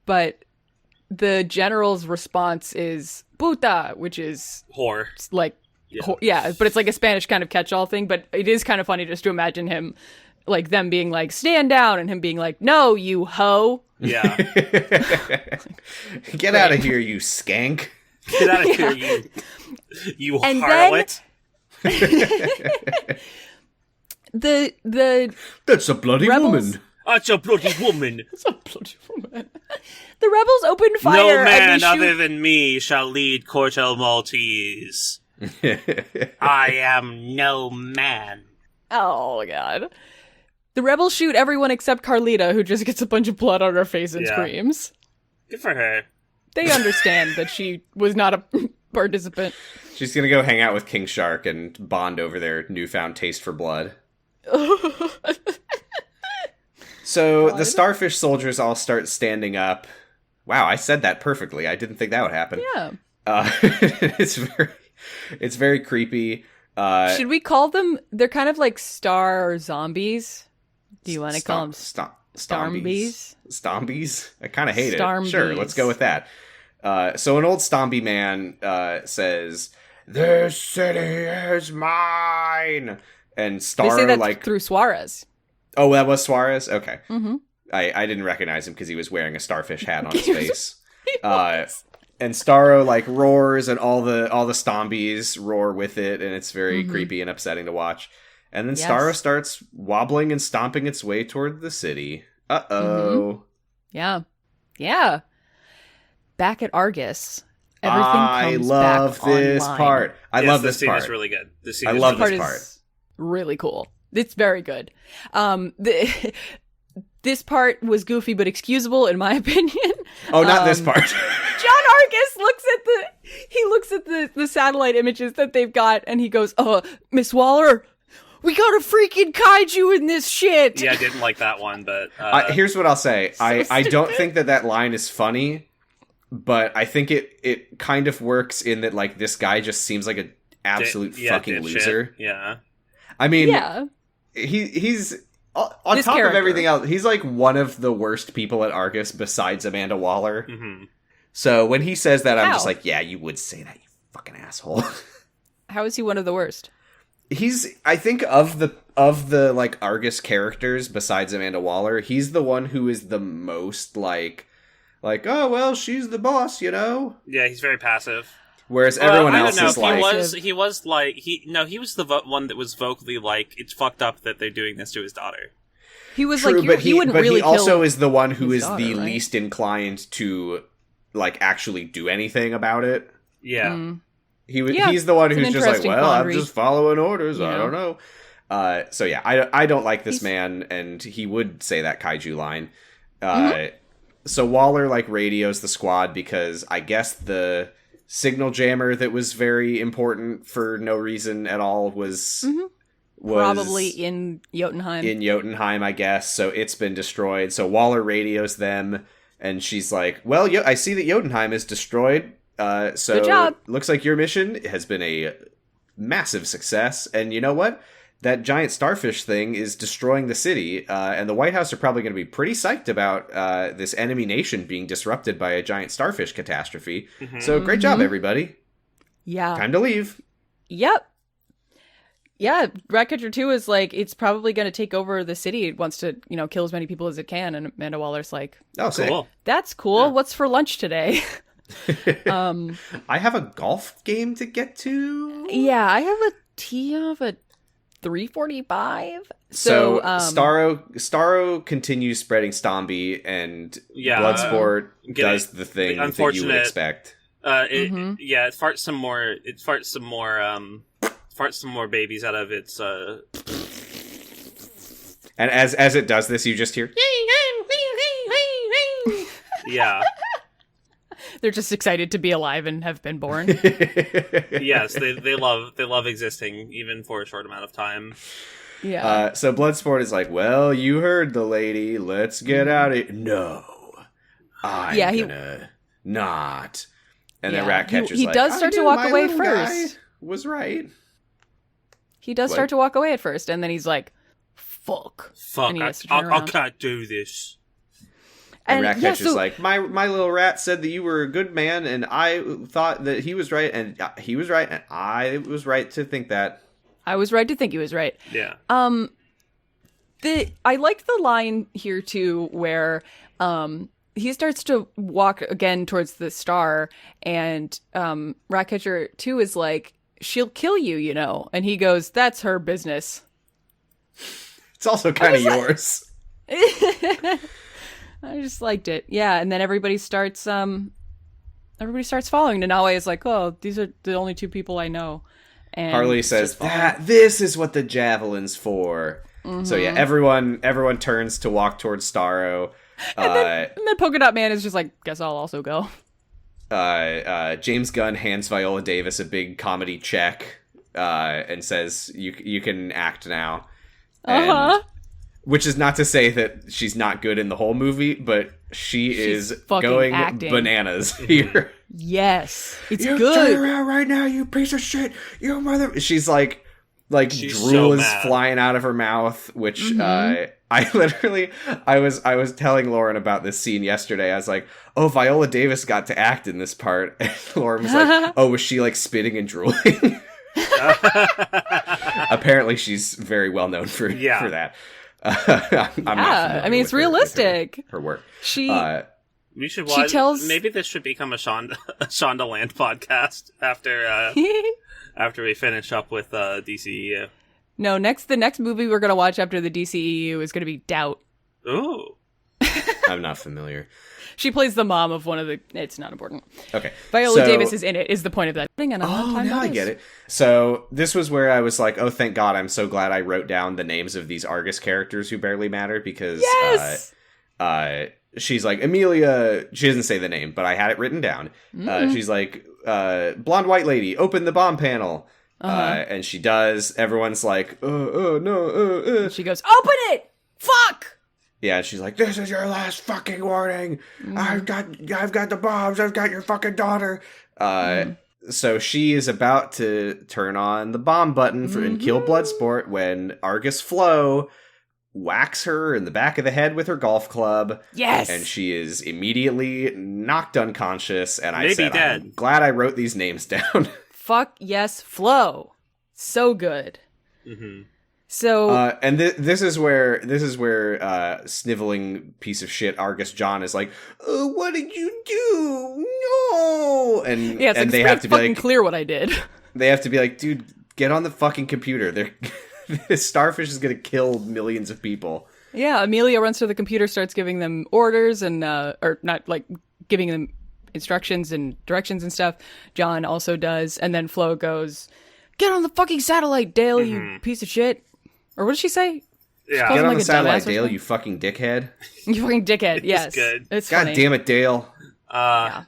But the general's response is puta, which is whore. Like, but it's like a Spanish kind of catch-all thing, but it is kind of funny just to imagine him, like, them being like, stand down, and him being like, no, you hoe. Yeah. Get out of here, you skank. Get out of here, you harlot. That's a bloody woman. That's a bloody woman. That's a bloody woman. The rebels open fire. No man other than me shall lead Corto Maltese. I am no man. Oh, God. The rebels shoot everyone except Carlita, who just gets a bunch of blood on her face and screams. Good for her. They understand that she was not a participant. She's gonna go hang out with King Shark and bond over their newfound taste for blood. So the starfish soldiers all start standing up. Wow, I said that perfectly. I didn't think that would happen. Yeah. It's very creepy. Should we call them? They're kind of like star zombies. Do you want to call them Stombies? Stombies? I kind of hate Starmbies. it. Sure, let's go with that. So an old Stombie man says, "This city is mine." And Star, they say that through Suarez. Oh, that was Suarez? Okay. Mm-hmm. I didn't recognize him because he was wearing a starfish hat on his face. And Starro roars, and all the Stombies roar with it, and it's very creepy and upsetting to watch. And then Starro starts wobbling and stomping its way toward the city. Uh-oh. Yeah. Yeah. Back at Argus, everything comes love back this online. part. I love this scene part. Is really good. I love this part. Is really cool. It's very good. This part was goofy but excusable in my opinion. Oh, not this part. John Argus looks at the satellite images that they've got, and he goes, Miss Waller, we got a freaking kaiju in this shit. Yeah, I didn't like that one, but... here's what I'll say. I don't think that line is funny, but I think it kind of works in that, like, this guy just seems like an absolute fucking loser. Shit. Yeah. I mean, yeah. He's... On top of everything else, he's like one of the worst people at Argus besides Amanda Waller. Mm-hmm. So when he says that, I'm just like, yeah, you would say that, you fucking asshole. How is he one of the worst? I think of the like Argus characters besides Amanda Waller, he's the one who is the most like, oh well, she's the boss, you know? Yeah, he's very passive. Whereas everyone else is like... He was the one that was vocally like, it's fucked up that they're doing this to his daughter. He was True, like, but he wouldn't really kill also is the one who is daughter, the right? least inclined to, like, actually do anything about it. Yeah. Mm. He's the one who's just like, well, quandary. I'm just following orders, Yeah. I don't know. So yeah, I don't like this man, and he would say that kaiju line. So Waller, like, radios the squad because I guess the... signal jammer that was very important for no reason at all was probably in Jotunheim. In Jotunheim, I guess. So it's been destroyed. So Waller radios them, and she's like, "Well, I see that Jotunheim is destroyed. So good job. Looks like your mission has been a massive success. And you know what? That giant starfish thing is destroying the city, and the White House are probably going to be pretty psyched about this enemy nation being disrupted by a giant starfish catastrophe. So great job, everybody. Yeah. Time to leave. Yep. Yeah, Ratcatcher 2 is like, it's probably going to take over the city. It wants to, kill as many people as it can. And Amanda Waller's like, oh, cool. That's cool. Yeah. What's for lunch today? I have a golf game to get to. Yeah, I have a tee off at 3:45. So Starro continues spreading Stombie, and Bloodsport does the thing that you would expect. It farts some more. fart some more babies out of its. And as it does this, you just hear. Yeah. They're just excited to be alive and have been born. Yes, they love existing even for a short amount of time. Yeah. So Bloodsport is like, well, you heard the lady. Let's get out of here. No, I'm gonna not. And then Ratcatcher's he like, does start to walk away first. Guy was right. He does start to walk away at first, and then he's like, fuck. Fuck, And he has to turn I around. can't do this. And Ratcatcher's like, my little rat said that you were a good man, and I thought that he was right, and he was right, and I was right to think that. I was right to think he was right. Yeah. I liked the line here too, where he starts to walk again towards the star, and Ratcatcher 2 is like, she'll kill you, you know. And he goes, that's her business. It's also kind of yours. I just liked it. Yeah, and then everybody starts following. Nanaue is like, oh, these are the only two people I know. And Harley says, this is what the javelin's for. Mm-hmm. So yeah, everyone turns to walk towards Starro. And then Polka Dot Man is just like, guess I'll also go. James Gunn hands Viola Davis a big comedy check and says, you can act now. And, which is not to say that she's not good in the whole movie, but she's is going acting bananas here. Yes, it's you good. Turn around right now, you piece of shit, you mother. She's like she's drool is flying out of her mouth, which I was telling Lauren about this scene yesterday. I was like, oh, Viola Davis got to act in this part, and Lauren was like, oh, was she like spitting and drooling? Apparently, she's very well known for that. I'm not I mean, it's realistic. Her work. We should watch. Maybe this should become a Shonda Land podcast after we finish up with DCEU. No, the next movie we're gonna watch after the DCEU is gonna be Doubt. Ooh, I'm not familiar. She plays the mom of one of the. It's not important. Okay, Viola Davis is in it. Is the point of that? And now I get it. So this was where I was like, oh, thank God! I'm so glad I wrote down the names of these Argus characters who barely matter because she's like Amelia. She doesn't say the name, but I had it written down. She's like blonde white lady. Open the bomb panel. And she does. Everyone's like, no. She goes, open it. Fuck. Yeah, and she's like, this is your last fucking warning. I've got the bombs. I've got your fucking daughter. So she is about to turn on the bomb button and kill Bloodsport when Argus Flo whacks her in the back of the head with her golf club. Yes. And she is immediately knocked unconscious. And I said, dead. I'm glad I wrote these names down. Fuck yes, Flo. So good. Mm-hmm. So and this is where sniveling piece of shit Argus John is like, oh, what did you do? No, and yeah, it's and like, they have to be like, clear what I did. They have to be like, dude, get on the fucking computer. This starfish is gonna kill millions of people. Yeah, Amelia runs to the computer, starts giving them orders and or not like giving them instructions and directions and stuff. John also does, and then Flo goes, "Get on the fucking satellite, Dale, you piece of shit." Or what did she say? Yeah, get on the satellite, Dale, you fucking dickhead. You fucking dickhead. Yes, it's good. It's God funny. damn it, Dale. Yeah.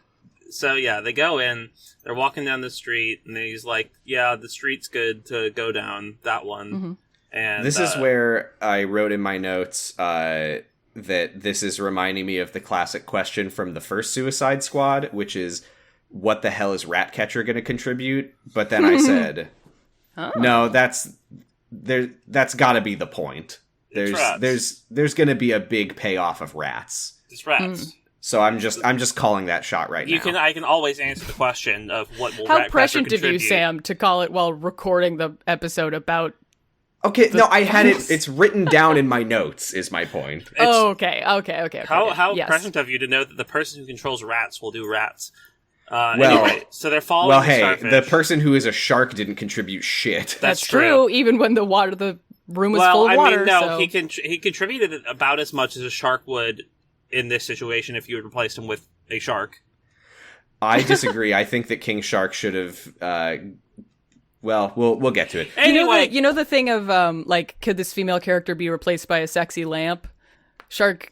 So yeah, they go in. They're walking down the street, and he's like, "Yeah, the street's good to go down that one." Mm-hmm. And this is where I wrote in my notes that this is reminding me of the classic question from the first Suicide Squad, which is, "What the hell is Ratcatcher going to contribute?" But then I said, "No, that's got to be the point. There's going to be a big payoff of rats. It's rats." So I'm just calling that shot right now. I can always answer the question of what will How Ratcatcher prescient of contribute. you, Sam, to call it while recording the episode about. Okay, no, I had it. It's written down in my notes. Is my point. Okay. How yes. prescient of you to know that the person who controls rats will do rats. Well, anyway, so they're following. Well, the hey, starfish. the person who is a shark didn't contribute shit. That's true. Even when the room was full of water. No, he contributed about as much as a shark would in this situation if you had replaced him with a shark. I disagree. I think that King Shark should have Well, we'll get to it. Anyway, you know the thing of like, could this female character be replaced by a sexy lamp?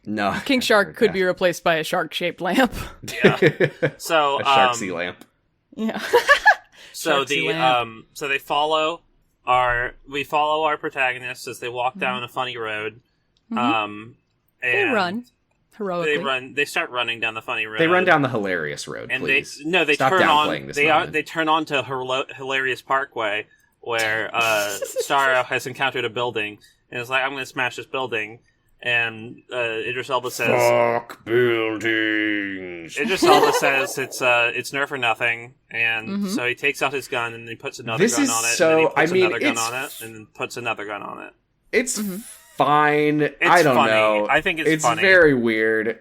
No, King Shark could be replaced by a shark-shaped lamp. yeah. So a sharksy lamp. Yeah. So Sharksy lamp. so we follow our protagonists as they walk down a funny road. And They run heroically. They start running down the funny road. They run down the hilarious road, and please. they Stop turn downplaying on. this They moment. turn on to Hilarious Parkway, where Starro has encountered a building and is like, "I'm going to smash this building." And Idris Elba says, "Fuck buildings." Idris Elba says it's Nerf or nothing, and so he takes out his gun and he puts another gun on it. So, and then he puts I mean, another gun it's- on it, and then puts another gun on it. It's fine. I don't funny. know. I think it's funny. very weird.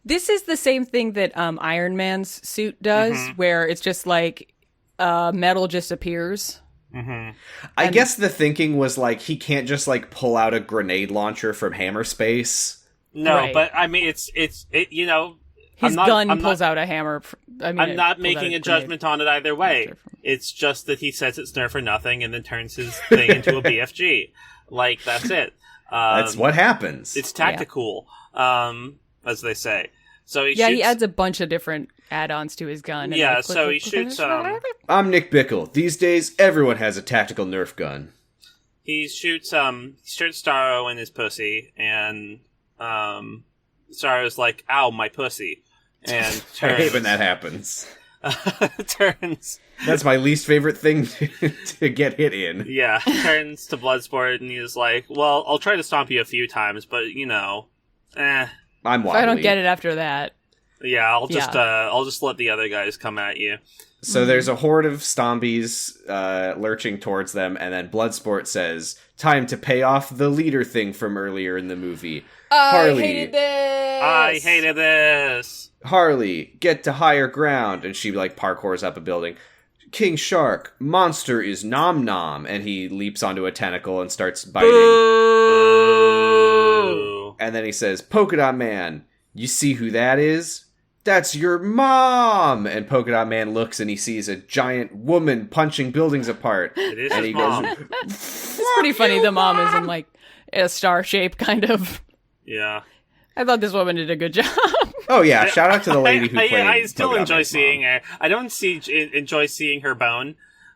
This is the same thing that Iron Man's suit does, where it's just like metal just appears. I guess the thinking was like he can't just like pull out a grenade launcher from hammer space. No, Right. but I mean, it's you know, His gun pulls out a hammer. I'm not making a judgment on it either way. It's just that he says it's Nerf or nothing, and then turns his thing into a BFG. Like that's it. That's what happens. It's tactical, as they say. So he shoots, he adds a bunch of different add-ons to his gun. And Yeah, like, so he shoots. I'm Nick Bickle. These days, everyone has a tactical Nerf gun. He shoots Starro in his pussy, and Starro's like, "Ow, my pussy," and I hate when that happens. turns. That's my least favorite thing to get hit in. Yeah, turns to Bloodsport, and he's like, "Well, I'll try to stomp you a few times, but you know, I'm If wobbly. I don't get it after that. yeah, I'll just let the other guys come at you." So there's a horde of zombies lurching towards them, and then Bloodsport says, "Time to pay off the leader thing from earlier in the movie. Harley, I hated this. Harley, get to higher ground." And she like parkours up a building. "King Shark, monster is Nom Nom," and he leaps onto a tentacle and starts biting. Ooh. And then he says, "Polka Dot Man, you see who that is? That's your mom!" And Polka Dot Man looks and he sees a giant woman punching buildings apart. It is And his he mom. goes, It's pretty funny. The mom is in like a star shape, kind of. Yeah. I thought this woman did a good job. "Oh yeah, shout out to the lady who played I still Polka Dot enjoy Man's seeing mom." her. I don't enjoy seeing her bone.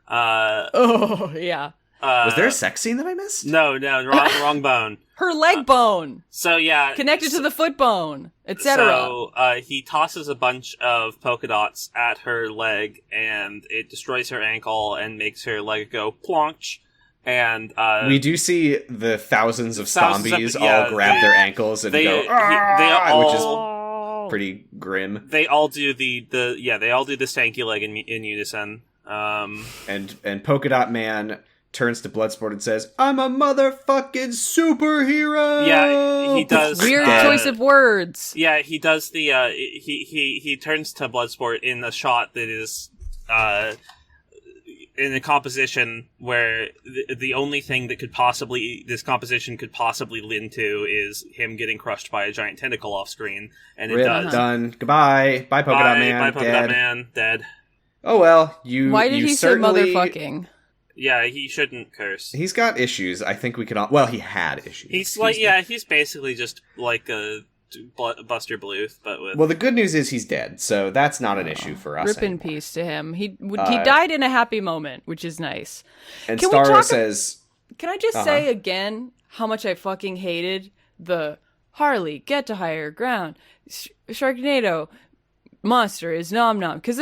Oh yeah, Was there a sex scene that I missed? No, wrong bone. her leg bone So yeah, connected to the foot bone, etc. So he tosses a bunch of polka dots at her leg, and it destroys her ankle and makes her leg go plonch. And We do see the thousands of Thousands of- zombies yeah, all grab their ankles and they go, they "Ah!" all which is pretty grim. they all do the stanky leg in unison. And Polka Dot Man turns to Bloodsport and says, "I'm a motherfucking superhero." Yeah, he does. Weird choice of words. Yeah, he does the he turns to Bloodsport in a shot that is in a composition where the only thing that this composition could possibly lead to is him getting crushed by a giant tentacle off screen, and it Rip, does. done. Goodbye. Bye, Polka Dot Man. Bye, Polka Dead. Dot Man, dead. Oh well, Why did you he say certainly... motherfucking? Yeah, he shouldn't curse. He's got issues. I think we can all... Well, he had issues. He's Excuse me. he's basically just like a Buster Bluth, but with... Well, the good news is he's dead, so that's not an issue for us. Rip in anymore. peace to him. He died in a happy moment, which is nice. And Can we Starro talk- says... Can I just say again how much I fucking hated the Harley, get to higher ground, Sharknado, monster is Nom Nom. Because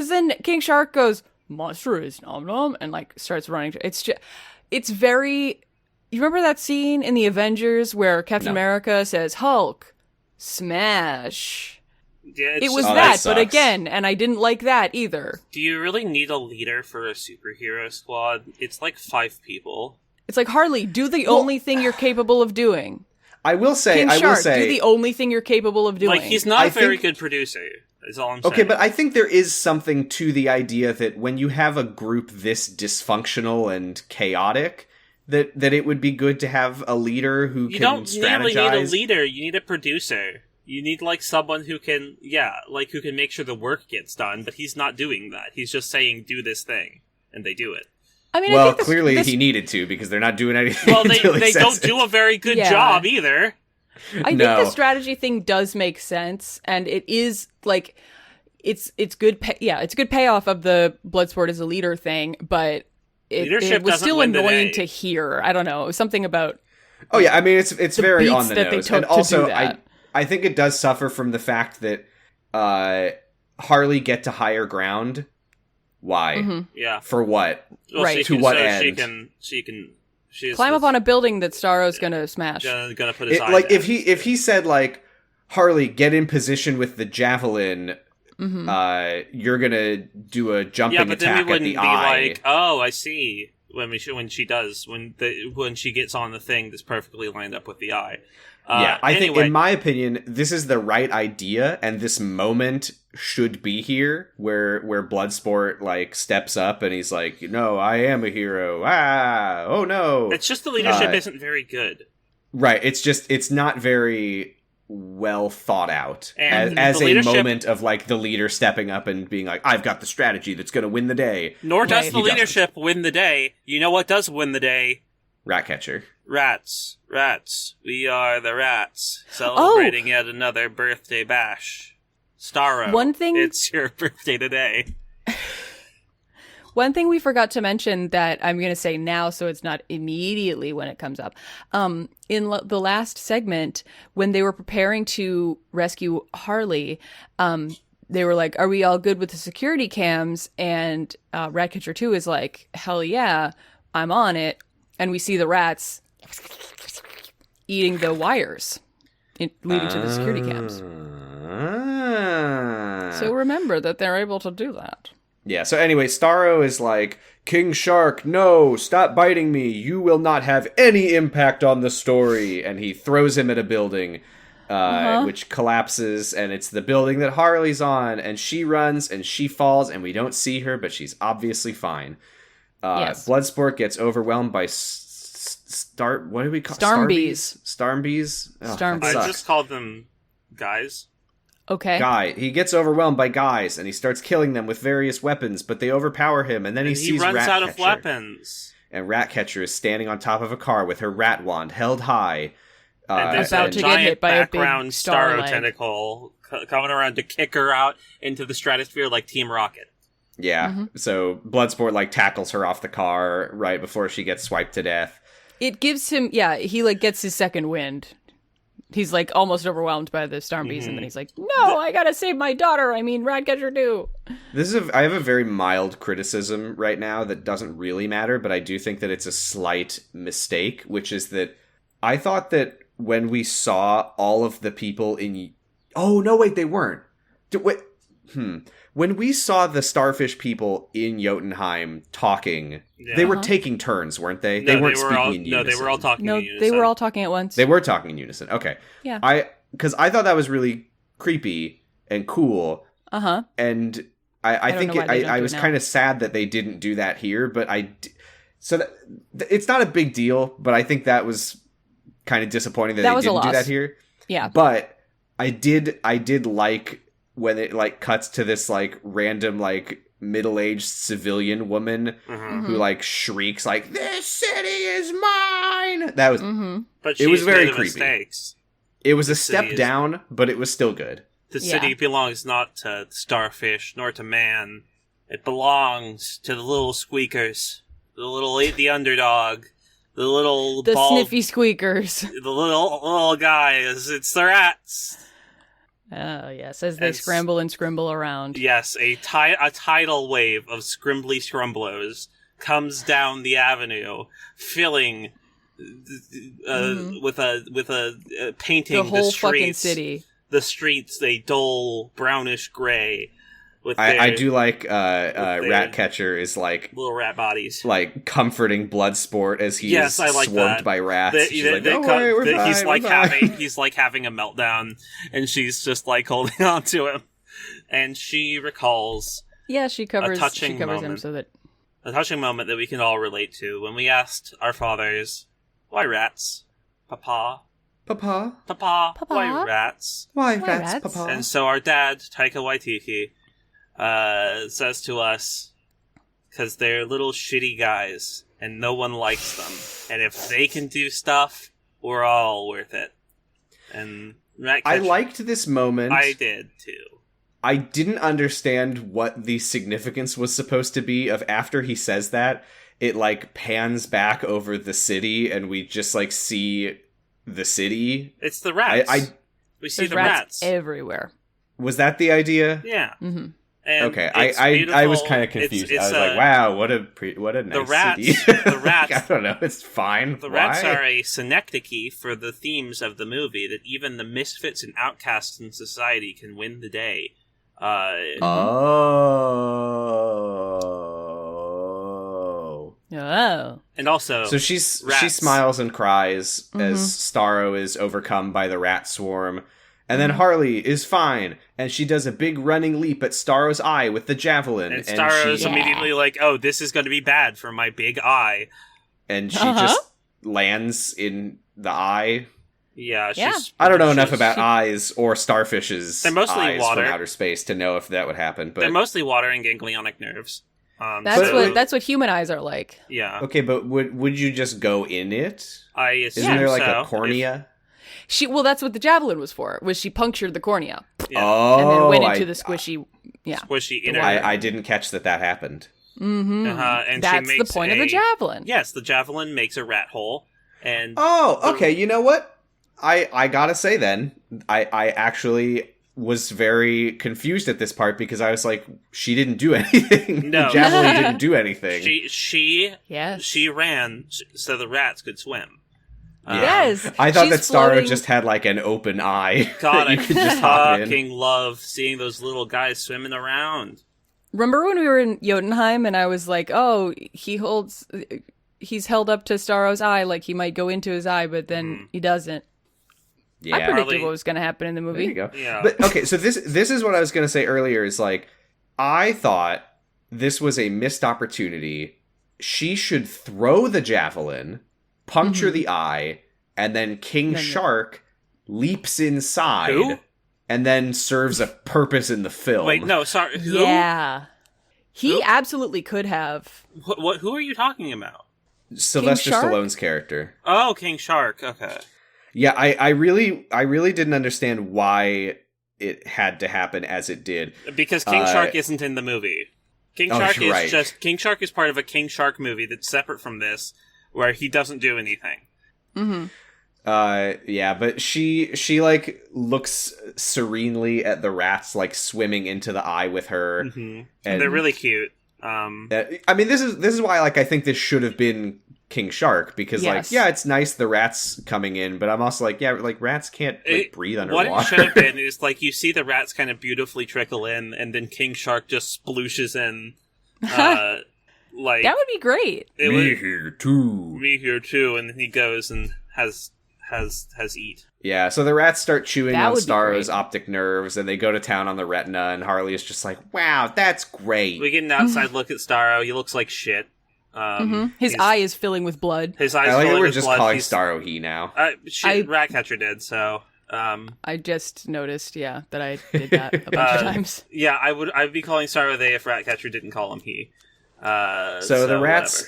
then King Shark goes, monster is Nom Nom, and like starts running. It's very... You remember that scene in the Avengers where Captain America says, Hulk, smash? Yeah, It was Oh, that, that but sucks. again, and I didn't like that either. Do you really need a leader for a superhero squad? It's like 5 people. It's like, Harley, do the only thing you're capable of doing. I will say... King I will Shark, say... do the only thing you're capable of doing. Like, he's not I a very think- good producer, is all I'm saying. Okay, but I think there is something to the idea that when you have a group this dysfunctional and chaotic, that it would be good to have a leader who You can don't strategize. really need a leader, you need a producer. You need, like, someone who can, who can make sure the work gets done, but he's not doing that. He's just saying, do this thing, and they do it. I mean, I Well, think clearly he needed to because they're not doing anything. Well, until he they says don't it. do a very good Yeah. job either. I think the strategy thing does make sense, and it is like it's good. It's good payoff of the Bloodsport as a leader thing, but it was doesn't still win the annoying day. to hear. I don't know, it was something about Oh yeah, I mean it's very beats on the that they nose, took and to do also that. I think it does suffer from the fact that Harley get to higher ground. Why? Mm-hmm. Yeah. For what? Well, Right. To what end? She's climb up on a building that Starro's gonna smash. gonna put his eye Like down. if he said like, Harley, get in position with the javelin. You're gonna do a jumping but then attack we at wouldn't the be eye. like, oh, I see. When she gets on the thing that's perfectly lined up with the eye. I think, anyway, in my opinion, this is the right idea, and this moment should be here, where Bloodsport like steps up and he's like, "No, I am a hero." Ah, oh no! it's just the leadership isn't very good. Right. It's not very well thought out And as the a leadership- moment of like the leader stepping up and being like, "I've got the strategy that's going to win the day." Nor does Right. the He doesn't. leadership win the day. You know what does win the day? Ratcatcher. Rats. We are the rats. Celebrating yet another birthday bash. Starro. One thing- It's your birthday today. One thing we forgot to mention that I'm going to say now, so it's not immediately when it comes up. The last segment, when they were preparing to rescue Harley, they were like, "Are we all good with the security cams?" And Ratcatcher 2 is like, "Hell yeah, I'm on it." And we see the rats eating the wires leading to the security cams. So remember that they're able to do that. Yeah, so anyway, Starro is like, "King Shark, no, stop biting me. You will not have any impact on the story." And he throws him at a building, which collapses, and it's the building that Harley's on, and she runs, and she falls, and we don't see her, but she's obviously fine. Yes. Bloodsport gets overwhelmed by what do we call Starmbees. Starmbees? Oh, that Starmbees. I sucks. just called them guys. Okay. He gets overwhelmed by guys, and he starts killing them with various weapons, but they overpower him, and then he And sees he runs out of Ratcatcher. weapons. And Ratcatcher is standing on top of a car with her rat wand held high. And there's About a to get giant hit by a big background star Starro leg. tentacle coming around to kick her out into the stratosphere like Team Rocket. Yeah, so Bloodsport, like, tackles her off the car right before she gets swiped to death. It gives him, he like gets his second wind. He's like almost overwhelmed by the Starmbees, and then he's like, "No, I gotta save my daughter. I mean, Ratcatcher too." I have a very mild criticism right now that doesn't really matter, but I do think that it's a slight mistake, which is that I thought that when we saw all of the people in... Oh, no, wait, they weren't. When we saw the starfish people in Jotunheim talking, they were taking turns, weren't they? They weren't speaking in unison. No, they were all talking No, in unison. they were all talking at once. They were talking in unison. Okay. Yeah. Because I thought that was really creepy and cool. And I don't think know why they don't I do was it now. kind of sad that they didn't do that here, but it's not a big deal, but I think that was kind of disappointing that That they was a didn't do loss. that here. Yeah. But I did like when it like cuts to this like random like middle-aged civilian woman who like shrieks like, "This city is mine." That was But it was she's very made of creepy. mistakes. It was a city step is- down, but it was still good. The Yeah. city belongs not to starfish nor to man. It belongs to the little squeakers, the underdog, the little The bald, sniffy squeakers. the little guys. It's the rats. Oh, yes, as they And scramble and scrimble around. Yes, a tidal wave of scrimbly scrumblos comes down the avenue, filling with a painting The whole fucking streets. city. The streets a dull brownish gray. With I their do like their- Ratcatcher is like little rat bodies. comforting Bloodsport as he's Yes, I like swarmed that. by rats. They- She's they- like, they "Don't cut- worry, we're fine, he's like we're fine." he's like having a meltdown, and she's just like holding on to him, and she recalls Yeah, she covers touching him moment. so that... a touching moment that we can all relate to when we asked our fathers, "Why rats, Papa? Papa, Papa, why rats?" why rats, rats, Papa? And so our dad, Taika Waititi, says to us, because they're little shitty guys, and no one likes them. And if they can do stuff, we're all worth it. And I liked this moment. I did, too. I didn't understand what the significance was supposed to be of after he says that. It, like, pans back over the city, and we just, like, see the city. It's the rats. We see There's the rats everywhere. Was that the idea? Yeah. Mm-hmm. And okay, I was kind of confused. I was like, "Wow, what a nice city." The rats. I don't know. It's fine. The rats are a synecdoche for the themes of the movie. That even the misfits and outcasts in society can win the day. Oh. And also, so she smiles and cries as Starro is overcome by the rat swarm. And then Harley is fine, and she does a big running leap at Starro's eye with the javelin. And Starro's immediately like, oh, this is going to be bad for my big eye. And she just lands in the eye. Yeah, I don't know enough about eyes or starfishes' they're mostly eyes water. from outer space to know if that would happen. But they're mostly water and ganglionic nerves. That's what human eyes are like. Yeah. Okay, but would you just go in it? I assume Isn't there like so. a cornea? That's what the javelin was for. Was she punctured the cornea? Yeah. Oh, and then went into the squishy. Squishy inner. I didn't catch that happened. Mm-hmm. And that's she makes the point of the javelin. Yes, the javelin makes a rat hole. And okay. You know what? I gotta say then, I actually was very confused at this part because I was like, she didn't do anything. No. The javelin didn't do anything. She ran so the rats could swim. Yes, I thought that Starro floating. just had like an open eye. God, that you could just hop in. fucking love seeing those little guys swimming around. Remember when we were in Jotunheim and I was like, oh, he's held up to Starro's eye like he might go into his eye, but then he doesn't. Yeah. I predicted what was going to happen in the movie. There you go. Yeah. But okay, so this is what I was going to say earlier is like, I thought this was a missed opportunity. She should throw the javelin, puncture the eye, and then King Shark leaps inside. Who? And then serves a purpose in the film. Wait, no, sorry. Who? Yeah. He Who? absolutely could have. What? Who are you talking about? Sylvester King Shark? Stallone's character. Oh, King Shark. Okay. Yeah, I really didn't understand why it had to happen as it did. Because King Shark isn't in the movie. King Shark is right. King Shark is part of a King Shark movie that's separate from this, where he doesn't do anything. Mm-hmm. Yeah, but she like looks serenely at the rats like swimming into the eye with her. Mm-hmm. And they're really cute. I mean, this is why like I think this should have been King Shark because Yes. like yeah, it's nice the rats coming in, but I'm also like yeah, like rats can't like breathe underwater. What it should have been is like you see the rats kind of beautifully trickle in, and then King Shark just splooshes in. Like That would be great. here too. Me here too, and then he goes and has eat. Yeah, so the rats start chewing That on would be Starro's great. optic nerves, and they go to town on the retina, and Harley is just like, wow, that's great. We get an outside look at Starro. He looks like shit. His eye is filling with blood. His eyes. I like that filling we're with just blood. calling Starro he now. Ratcatcher did so. I just noticed, that I did that a bunch of times. Yeah, I'd be calling Starro they if Ratcatcher didn't call him he. So the rats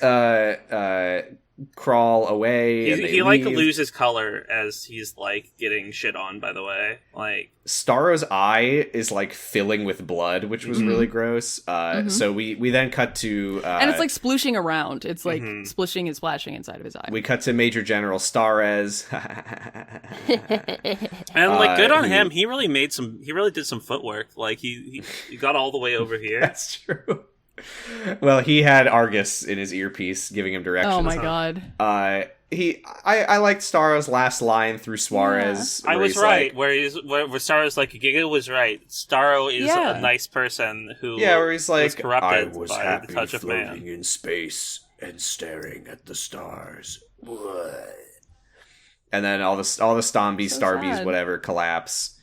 crawl away. And he leave. loses color as he's like getting shit on. By the way, like Starro's eye is like filling with blood, which was really gross. So we then cut to And it's like splooshing around. It's like splishing and splashing inside of his eye. we cut to Major General Starez. and like good on him. He really made some. He really did some footwork. Like he got all the way over here. That's true. Well, he had Argus in his earpiece giving him directions. Oh my god. I liked Starro's last line through Suarez. I where was he's right. like- where Starro's like Giga was right. Starro is a nice person who where he's like, corrupted I was by happy the touch of man. floating in space and staring at the stars. What? And then all the Stombies, Starbies, sad. whatever, collapse.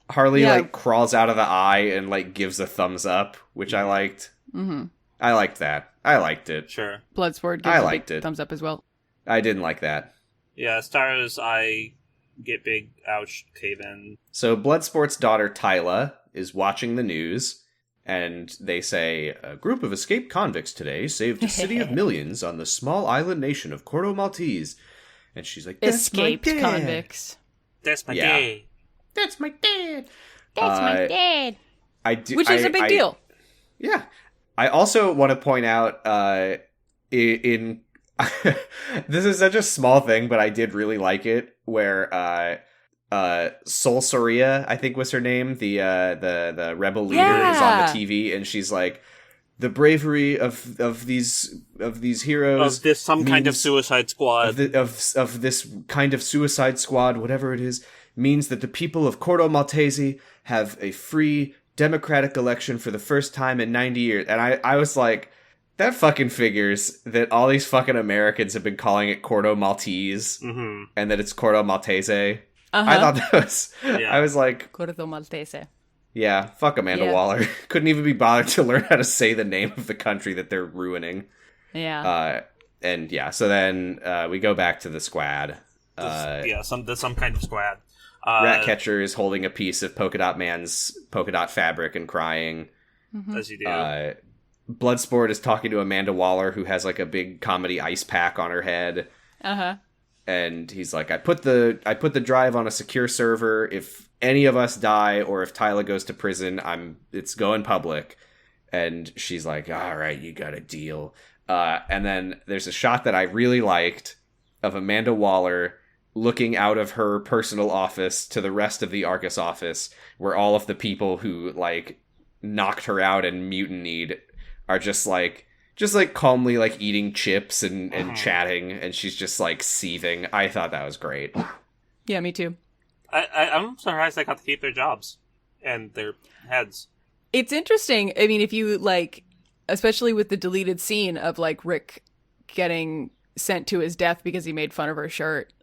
Harley like crawls out of the eye and like gives a thumbs up, which I liked. Mm-hmm. I liked that. I liked it. Sure. Bloodsport gives I a liked big it. thumbs up as well. I didn't like that. Yeah, Starro's eye get big ouch cave in. So Bloodsport's daughter Tyla is watching the news, And they say, a group of escaped convicts today saved a city of millions on the small island nation of Corto Maltese. And she's like, that's Escaped my dad. convicts. That's my Yeah. dad. That's my dad. That's my dad. Which is a big deal. Yeah. I also want to point out, in this is such a small thing, but I did really like it, where Sol Soria, I think was her name, the rebel leader, is on the TV, and she's like, the bravery of these heroes Of this kind of suicide squad. of this kind of suicide squad, whatever it is, means that the people of Corto Maltese have a free democratic election for the first time in 90 years. And I was like, that fucking figures that all these fucking Americans have been calling it Corto Maltese, and that it's Corto Maltese. I thought that was... Yeah. I was like... Corto Maltese. Yeah, fuck Amanda Waller. Couldn't even be bothered to learn how to say the name of the country that they're ruining. Yeah. And yeah, so then we go back to the squad. Some kind of squad. Ratcatcher is holding a piece of Polka Dot Man's polka dot fabric and crying. As you do. Bloodsport is talking to Amanda Waller, who has like a big comedy ice pack on her head. And he's like, I put the drive on a secure server. If any of us die or if Tyler goes to prison, it's going public. And she's like, all right, you got a deal. And then there's a shot that I really liked of Amanda Waller looking out of her personal office to the rest of the Arcus office, where all of the people who like knocked her out and mutinied are just like calmly like eating chips and chatting, and she's just like seething. I thought that was great. Yeah, me too. I'm surprised they got to keep their jobs and their heads. It's interesting. I mean, if you like, especially with the deleted scene of like Rick getting sent to his death because he made fun of her shirt.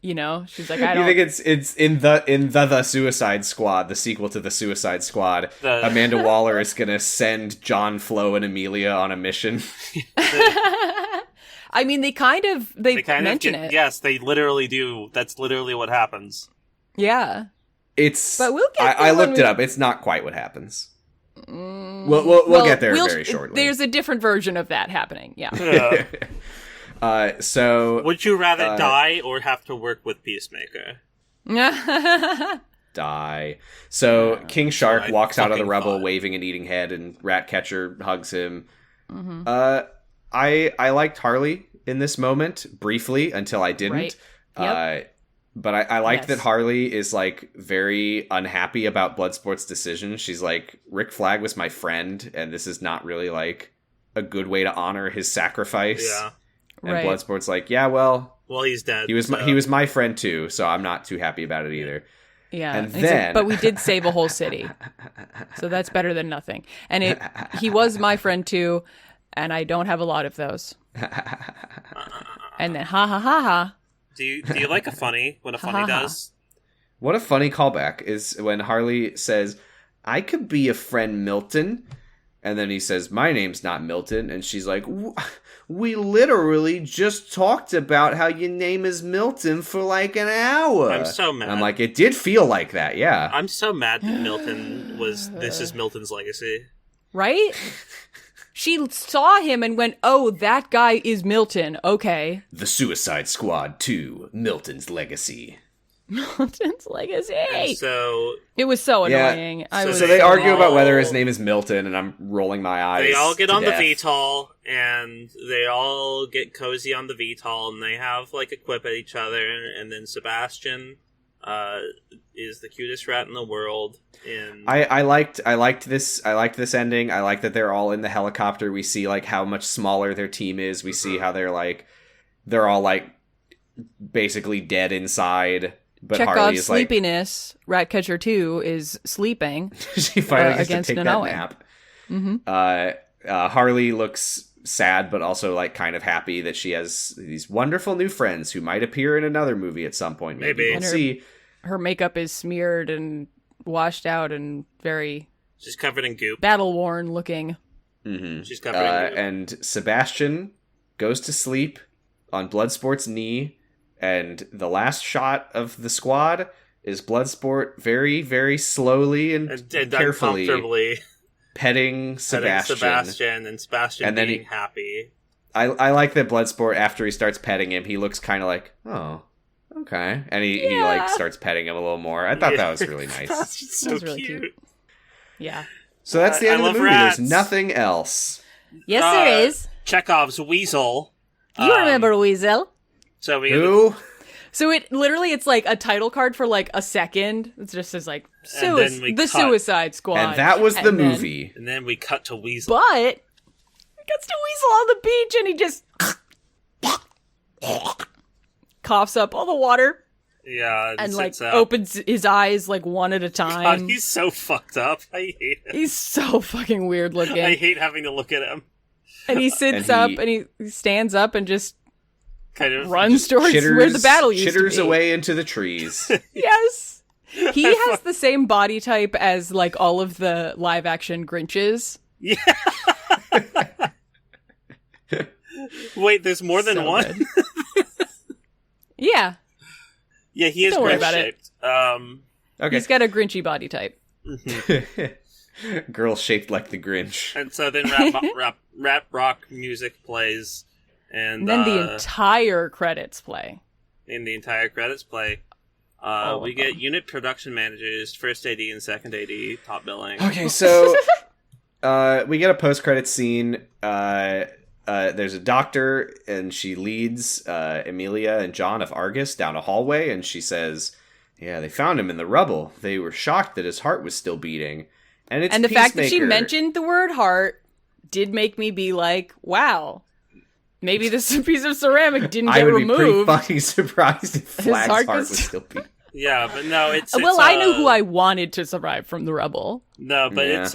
You know, she's like, I don't. You think it's in the Suicide Squad, the sequel to the Suicide Squad? Amanda Waller is gonna send John, Flo, and Amelia on a mission. I mean, they mention it. Yes, they literally do. That's literally what happens. Yeah, but we'll get. I looked it up. It's not quite what happens. We'll get there very shortly. There's a different version of that happening. Yeah. So would you rather die or have to work with Peacemaker? Die. So King Shark walks out of the rubble thought. waving an eating head, and Ratcatcher hugs him. I liked Harley in this moment briefly until I didn't. Right. Yep. But I liked that Harley is like very unhappy about Bloodsport's decision. She's like, Rick Flag was my friend, and this is not really like a good way to honor his sacrifice. Yeah. And Bloodsport's like, yeah, well, he's dead. He was my friend too, so I'm not too happy about it either. Yeah, and then, but we did save a whole city, so that's better than nothing. And he was my friend too, and I don't have a lot of those. And then ha ha ha ha. Do you like a funny when a funny does? What a funny callback is when Harley says, "I could be a friend, Milton," and then he says, "My name's not Milton," and she's like, we literally just talked about how your name is Milton for like an hour. I'm so mad. And I'm like, it did feel like that, yeah. I'm so mad that Milton this is Milton's legacy. Right? She saw him and went, oh, that guy is Milton. Okay. The Suicide Squad 2, Milton's Legacy. Milton's Legacy. And so it was so annoying. So they argue about whether his name is Milton, and I'm rolling my eyes. They all get on death. the VTOL, and they all get cozy on the VTOL, and they have like a quip at each other. And then Sebastian is the cutest rat in the world. I liked this ending. I like that they're all in the helicopter. We see like how much smaller their team is. We see how they're all like basically dead inside. But Chekhov's Harley is sleepiness. Ratcatcher 2 is sleeping. She finally gets against to take Nanoe. that nap. Harley looks sad, but also like kind of happy that she has these wonderful new friends who might appear in another movie at some point. Maybe we'll see. Her makeup is smeared and washed out and very. She's covered in goop. Battle worn looking. Mm-hmm. She's covered in goop. And Sebastian goes to sleep on Bloodsport's knee. And the last shot of the squad is Bloodsport very, very slowly and carefully petting Sebastian. And Sebastian And then being happy. I like that Bloodsport, after he starts petting him, he looks kind of like, oh, okay. And he like starts petting him a little more. I thought that was really nice. That's so really cute. Yeah. So that's the end of the movie. Rats. There's nothing else. Yes, there is. Chekhov's Weasel. You remember Weasel? So Who? So it's like a title card for like a second. It just says like the Suicide Squad. And that was the movie. And then we cut to Weasel. But it gets to Weasel on the beach and he just coughs up all the water. Yeah, and like opens his eyes like one at a time. God, he's so fucked up. I hate him. He's so fucking weird looking. I hate having to look at him. And he sits up and he stands up and just kind of runs towards where the battle used to be. Chitters away into the trees. Yes. He has the same body type as like all of the live action Grinches. Yeah. Wait, there's more than one? Yeah. Yeah, he is Grinch-shaped. Okay. He's got a Grinchy body type. Girl shaped like the Grinch. And so then rap rock music plays. And then the entire credits play. In the entire credits play. We get unit production managers, first AD and second AD, top billing. Okay, so we get a post-credit scene. There's a doctor, and she leads Emilia and John of Argus down a hallway, and she says, yeah, they found him in the rubble. They were shocked that his heart was still beating. And the fact that she mentioned the word heart did make me be like, wow, maybe this piece of ceramic didn't get removed. I would be pretty fucking surprised if Flag's heart was still beating. Yeah, but no, it's well, I knew who I wanted to survive from the rubble. No, but it's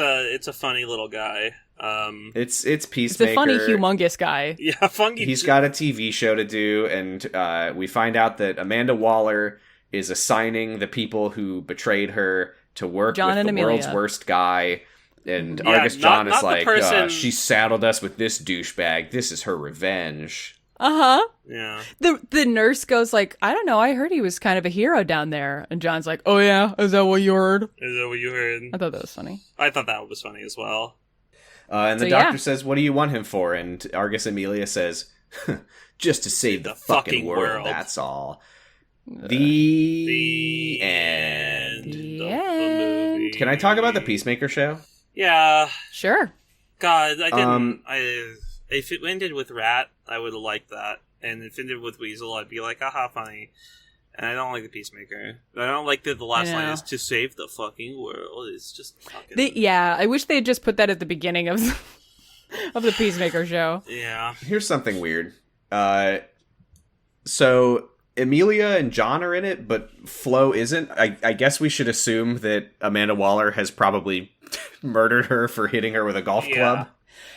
a funny little guy. It's Peacemaker. It's a funny, humongous guy. Yeah, funny. He's got a TV show to do, and we find out that Amanda Waller is assigning the people who betrayed her to work with the world's worst guy. And Argus John is like, she saddled us with this douchebag. This is her revenge. Uh-huh. Yeah. The nurse goes like, I don't know, I heard he was kind of a hero down there. And John's like, oh yeah, is that what you heard? Is that what you heard? I thought that was funny. I thought that was funny as well. And the doctor says, what do you want him for? And Argus Emilia says, just to save the fucking world, that's all. The end. The movie. Can I talk about the Peacemaker show? Yeah. Sure. God, I didn't. If it ended with Rat, I would have liked that. And if it ended with Weasel, I'd be like, aha, funny. And I don't like the Peacemaker. I don't like that the last line is to save the fucking world. It's just fucking... I wish they had just put that at the beginning of the Peacemaker show. Yeah. Here's something weird. So Emilia and John are in it, but Flo isn't. I guess we should assume that Amanda Waller has probably murdered her for hitting her with a golf club.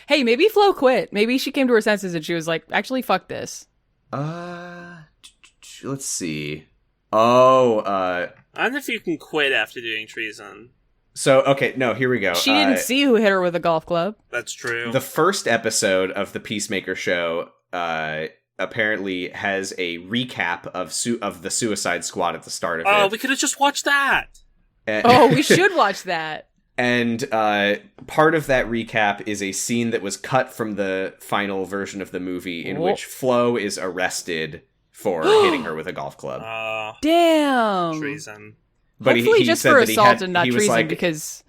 Hey, maybe Flo quit. Maybe she came to her senses and she was like, actually, fuck this. Let's see. I don't know if you can quit after doing treason. So, okay, no, here we go. She didn't see who hit her with a golf club. That's true. The first episode of the Peacemaker show apparently has a recap of the Suicide Squad at the start of it. Oh, we could have just watched that. We should watch that. And part of that recap is a scene that was cut from the final version of the movie in which Flo is arrested for hitting her with a golf club. Damn. Treason. But hopefully he just said for that assault and not he was treason, like, because...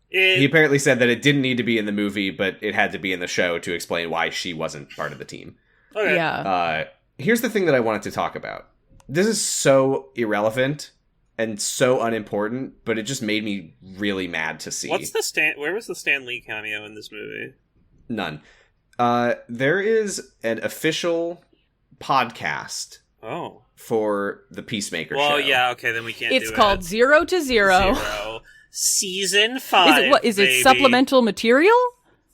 He apparently said that it didn't need to be in the movie, but it had to be in the show to explain why she wasn't part of the team. Okay. Yeah. Here's the thing that I wanted to talk about. This is so irrelevant and so unimportant, but it just made me really mad to see. Where was the Stan Lee cameo in this movie? None. There is an official podcast for the Peacemaker show. Well, yeah, okay, then we can't do it. It's called Zero to Zero. Season 5. Is it supplemental material?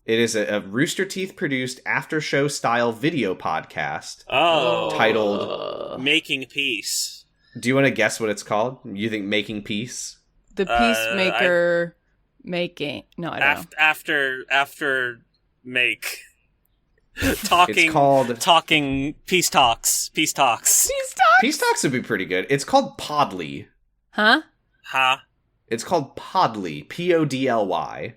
It is a Rooster Teeth produced after show style video podcast. Titled Making Peace. Do you want to guess what it's called? You think Making Peace? The Peacemaker making. No, I don't know. After make. Talking. It's called Talking Peace Talks. Peace Talks. Peace Talks would be pretty good. It's called Podly. Huh? Huh? It's called Podly. Podly.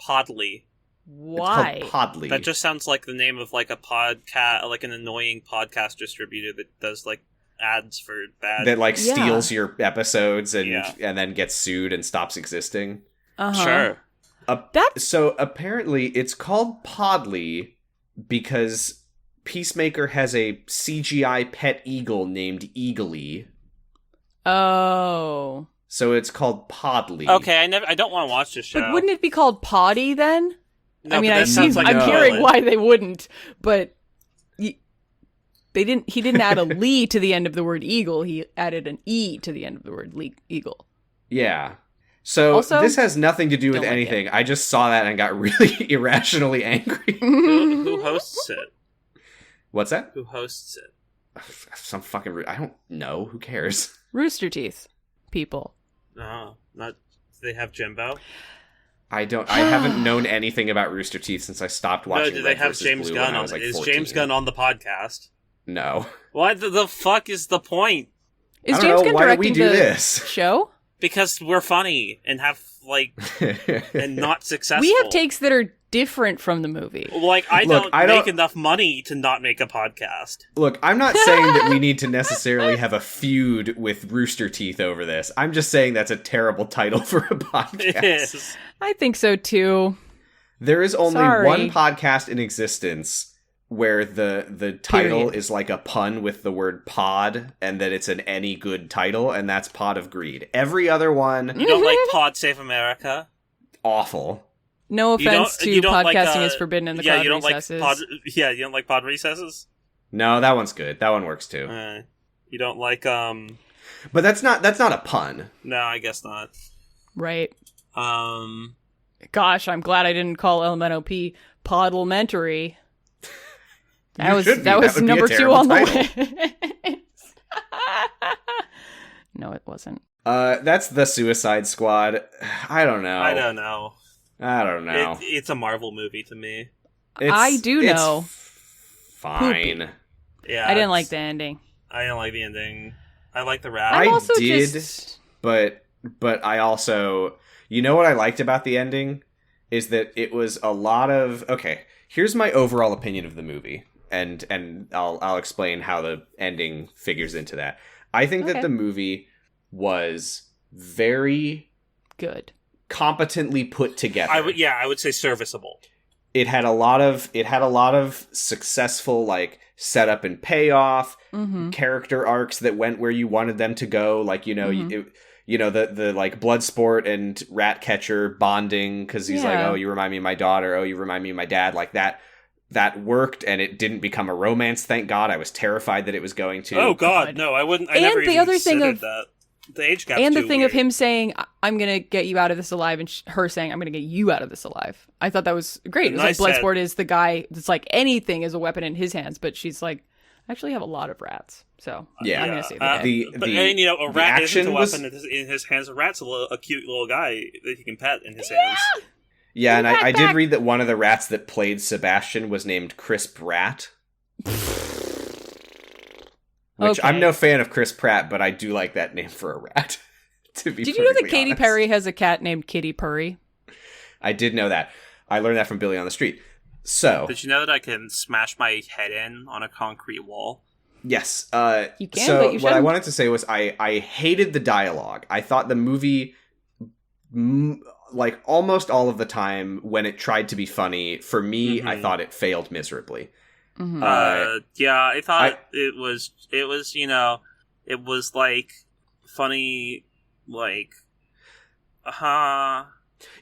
Podly. Why? It's called Podly. That just sounds like the name of like a podcast, like an annoying podcast distributor that does like ads for bad. That like Yeah. steals your episodes and Yeah. and then gets sued and stops existing. Uh-huh. Sure. That's So apparently it's called Podly because Peacemaker has a CGI pet eagle named Eagly. oh. So it's called Podly. Okay, I don't want to watch this show. But wouldn't it be called Potty then? No, I mean, but that sounds like I'm a hearing villain. why they wouldn't, but they didn't. He didn't add a "lee" to the end of the word eagle. He added an "e" to the end of the word eagle. Yeah. So Also, this has nothing to do with don't like anything. I just saw that and got really irrationally angry. Who hosts it? What's that? Who hosts it? Some fucking... I don't know. Who cares? Rooster Teeth people. No, not. Do they have Jimbo? I haven't known anything about Rooster Teeth since I stopped watching No, do they Red have vs. James Blue Gunn when I on was like it? Is 14. James Gunn on the podcast? No. What the fuck is the point? Is I don't James know. Gunn Why do we directing do the this? show? Because we're funny and have like and not successful. We have takes that are different from the movie. Like I Look, don't I make don't- enough money to not make a podcast. Look, I'm not saying that we need to necessarily have a feud with Rooster Teeth over this. I'm just saying that's a terrible title for a podcast. It is. I think so too. There is only Sorry. one podcast in existence where the title Period. is like a pun with the word pod, and that it's an any good title, and that's Pod of Greed. Every other one, You don't like Pod Save America? awful. No You don't- offense to you don't podcasting like, is forbidden in the yeah, cloud you don't recesses. like pod. Yeah, you don't like Pod Recesses. No, that one's good. That one works too. You don't like But that's not a pun. No, I guess not. Right. Um. Gosh, I'm glad I didn't call LMNOP Podlementary. You should be. That was would be a number 2 terrible on title. the list. No, it wasn't. That's The Suicide Squad. I don't know. I don't know. I don't know. It's a Marvel movie to me. I do it's know. Fine. Yeah, I didn't like it's- the ending. I didn't like the ending. I like the rap. I'm I also did, just... but I also, you know what I liked about the ending is that it was a lot of, okay, here's my overall opinion of the movie, and I'll explain how the ending figures into that. I think that Okay. the movie was very good. competently put together. I would say serviceable. It had a lot of successful like setup and payoff, Mm-hmm. character arcs that went where you wanted them to go. Like, you know, Mhm. the like Bloodsport and Ratcatcher bonding because he's like, Yeah. oh, you remind me of my daughter. Oh, you remind me of my dad. Like that worked, and it didn't become a romance. Thank God. I was terrified that it was going to. Oh God, God. no! I wouldn't. I And never the even other thing considered of- that. The age gap And the thing of him saying, I'm going to get you out of this alive, and her saying, I'm going to get you out of this alive. I thought that was great. It was Nice like set. Bloodsport is the guy that's like anything is a weapon in his hands, but she's like, I actually have a lot of rats. So Yeah. I'm going to save the day. But and you know, a the rat isn't a action was- weapon in his hands. A rat's a cute little guy that he can pet in his hands. Yeah, and I did back. read that one of the rats that played Sebastian was named Crisp Rat. Which Okay. I'm no fan of Chris Pratt, but I do like that name for a rat. To be Did you know that perfectly Katy honest. Perry has a cat named Kitty Purry? I did know that. I learned that from Billy on the Street. So, Did you know that I can smash my head in on a concrete wall? yes. You can, so but you what I shouldn't. wanted to say was I hated the dialogue. I thought the movie, like almost all of the time when it tried to be funny, for me, I Mhm. thought it failed miserably. Mhm. Yeah, I thought it was you know, it was like funny, like,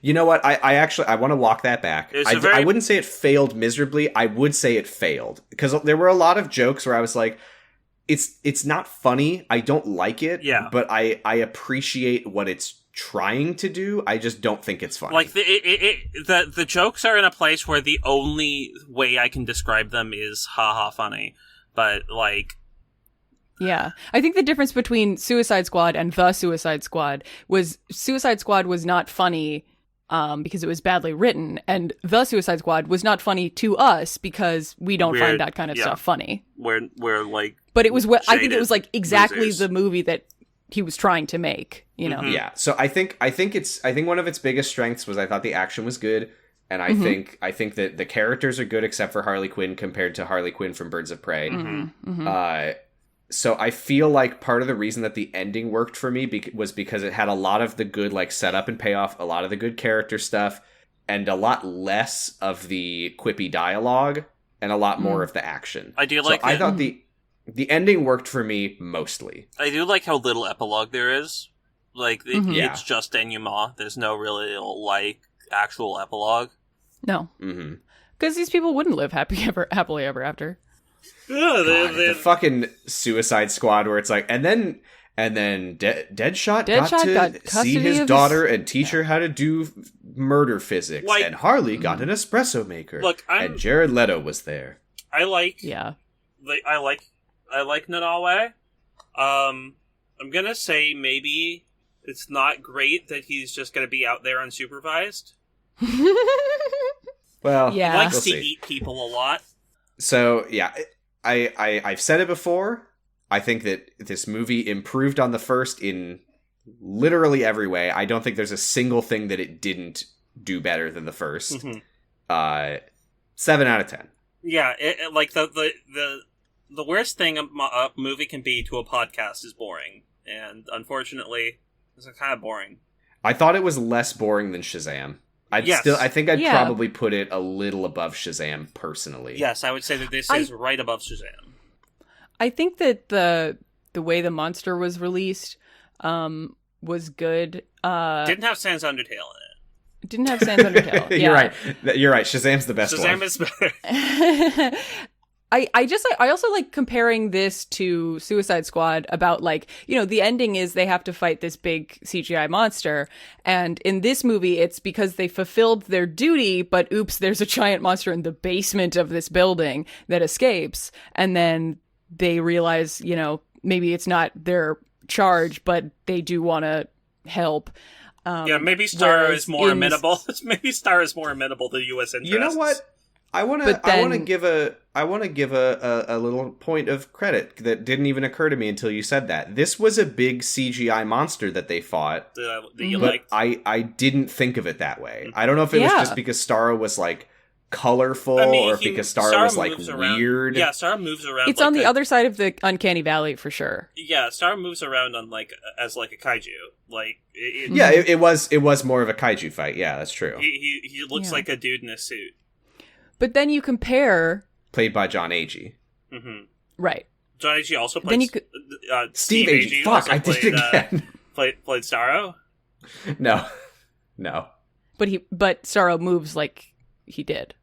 You know what? I actually I want to walk that back. It's a very- I wouldn't say it failed miserably. I would say it failed because there were a lot of jokes where I was like, it's not funny. I don't like it. Yeah. But I appreciate what it's trying to do. I just don't think it's funny. like the jokes are in a place where the only way I can describe them is haha funny, but like. Yeah. I think the difference between Suicide Squad and The Suicide Squad was Suicide Squad was not funny because it was badly written, and The Suicide Squad was not funny to us because we don't We're- find that kind of yeah. stuff funny. We're like, But it was I think it Jaded was like exactly losers. the movie that he was trying to make, you know. Mhm. Yeah, so I think one of its biggest strengths was I thought the action was good. And I think that the characters are good except for Harley Quinn compared to Harley Quinn from Birds of Prey. So I feel like part of the reason that the ending worked for me was because it had a lot of the good like setup and payoff, a lot of the good character stuff, and a lot less of the quippy dialogue, and a lot more of the action. I do like. I thought the ending worked for me mostly. I do like how little epilogue there is. Like it's just denouement. There's no really like actual epilogue. No, because these people wouldn't live happily ever after. Yeah, the fucking Suicide Squad where it's like, and then Deadshot got to see his daughter and teach her how to do murder physics, like, and Harley got an espresso maker. Look, and Jared Leto was there. I like Nanawe. I'm gonna say maybe it's not great that he's just gonna be out there unsupervised. Well, yeah, he likes to eat people a lot. So yeah, I've said it before. I think that this movie improved on the first in literally every way. I don't think there's a single thing that it didn't do better than the first. 7 out of 10. Yeah, like the worst thing a movie can be to a podcast is boring, and unfortunately, it's kind of boring. I thought it was less boring than Shazam. I think I'd probably put it a little above Shazam personally. Yes, I would say that this is right above Shazam. I think that the way the monster was released was good. Didn't have Sans Undertale in it. Didn't have Sans Undertale. You're right. You're right. Shazam's the best one. Shazam is better. I also like comparing this to Suicide Squad about like, the ending is they have to fight this big CGI monster. And in this movie, it's because they fulfilled their duty, but oops, there's a giant monster in the basement of this building that escapes. And then they realize, maybe it's not their charge, but they do want to help. Maybe Starro is more amenable. Maybe Starro is more amenable to U.S. interests. You know what? I want to give a little point of credit that didn't even occur to me until you said that. This was a big CGI monster that they fought, that you but liked. I didn't think of it that way. I don't know if it was just because Starro was like colorful, or if because Starro was like weird. Yeah, Starro moves around. It's like on the other side of the uncanny valley for sure. Yeah, Starro moves around on as a kaiju. It was more of a kaiju fight. Yeah, that's true. He looks like a dude in a suit. But then you compare... Played by John Agee. Mm-hmm. Right. John Agee also played... Steve Agee. Fuck, I did it again. Played Starro? No. But Starro moves like he did.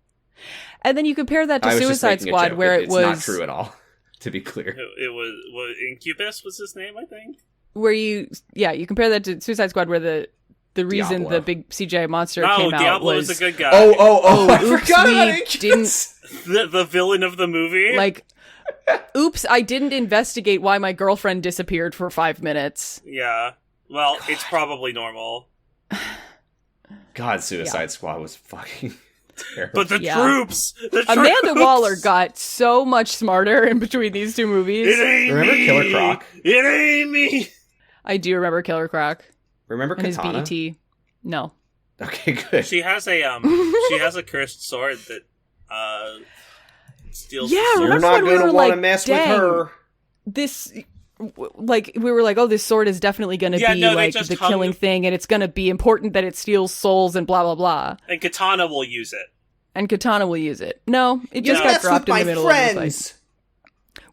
And then you compare that to Suicide Squad, where it was... It's not true at all, to be clear. It was Incubus was his name, I think? Where you compare that to Suicide Squad, where the reason Diablo. the big CGI monster came out Diablo was... was a good guy. I forgot about Incubus. The villain of the movie? Oops, I didn't investigate why my girlfriend disappeared for 5 minutes. Yeah. Well, it's probably normal. God, Suicide Squad was fucking terrible. But the troops! Amanda Waller got so much smarter in between these two movies. It ain't Remember me! Killer Croc? It ain't me! I do remember Killer Croc. Remember Katana? And his BET. No. Okay, good. She has a cursed sword that steals. Yeah, the sword. You're not going to want to mess with her. This, we were like, oh, this sword is definitely going to be the killing thing, and it's going to be important that it steals souls and blah blah blah. And Katana will use it. No, it just got dropped in the middle of the fight.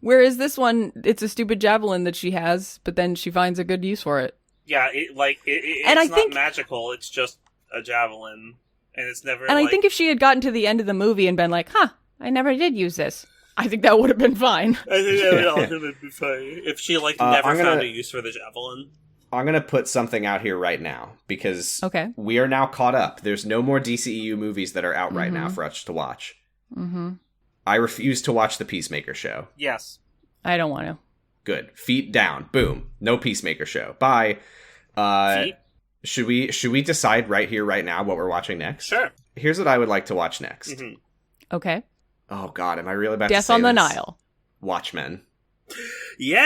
Whereas this one, it's a stupid javelin that she has, but then she finds a good use for it. Yeah, it's not magical. It's just a javelin, and it's never. And I think if she had gotten to the end of the movie and been like, I never did use this, I think that would have been fine. I think that would also be fine if she never found a use for the javelin. I'm gonna put something out here right now because we are now caught up. There's no more DCEU movies that are out right now for us to watch. Mm-hmm. I refuse to watch the Peacemaker show. Yes, I don't want to. Good. Feet down. Boom. No Peacemaker show. Bye. Feet? Should we decide right here, right now, what we're watching next? Sure. Here's what I would like to watch next. Mm-hmm. Okay. Oh God, am I really about Death to say on the this? Nile. Watchmen. Yeah.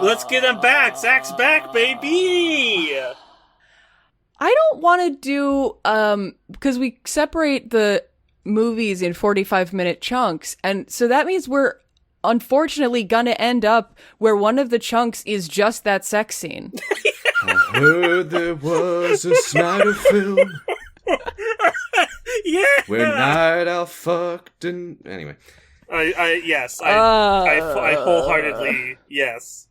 Let's get him back. Zach's back, baby. I don't want to do, because we separate the movies in 45-minute chunks, and so that means we're unfortunately gonna end up where one of the chunks is just that sex scene. I heard there was a Snyder film. Yeah. Where Night Owl fucked and... Anyway. Yes. I wholeheartedly, yes.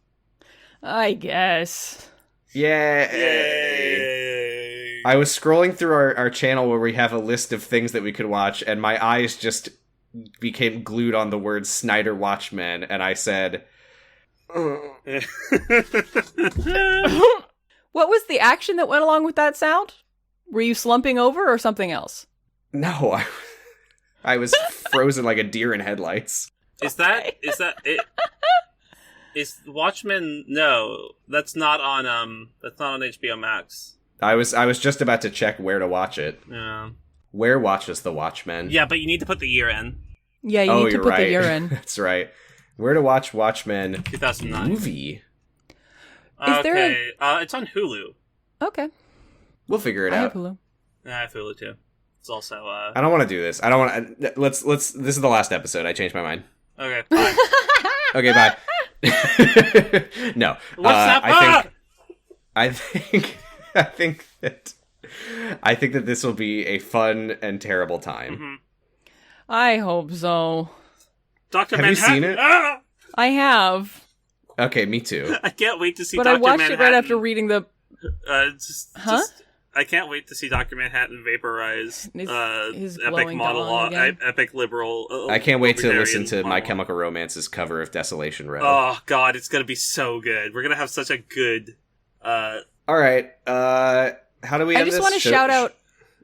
I guess. Yeah. Yay. I was scrolling through our channel where we have a list of things that we could watch, and my eyes just became glued on the word Snyder Watchmen, and I said... What was the action that went along with that sound? Were you slumping over or something else? No, I was frozen like a deer in headlights. Is that it? Is Watchmen? No, that's not on HBO Max. I was just about to check where to watch it. Yeah. Where watches the Watchmen? Yeah, but you need to put the year in. Yeah, you need to put the year in. That's right. Where to watch Watchmen 2009 movie? Okay, it's on Hulu. Okay. We'll figure it I out. have Hulu. Yeah, I have Hulu too. It's also I don't want to do this. I don't want to. Let's. This is the last episode. I changed my mind. Okay. Bye. Okay, bye. No. What's that? I think that this will be a fun and terrible time. Mm-hmm. I hope so. Dr. Have Manhattan. you seen it? Ah! I have. Okay, me too. I can't wait to see But Dr. I watched Manhattan. it right after reading the... I can't wait to see Dr. Manhattan vaporize his epic glowing monologue, dong again. epic liberal. I can't wait to listen to monologue. My Chemical Romance's cover of Desolation Row. Oh god, it's gonna be so good. We're gonna have such a good. All right. How do we? I end just this? want to shout out.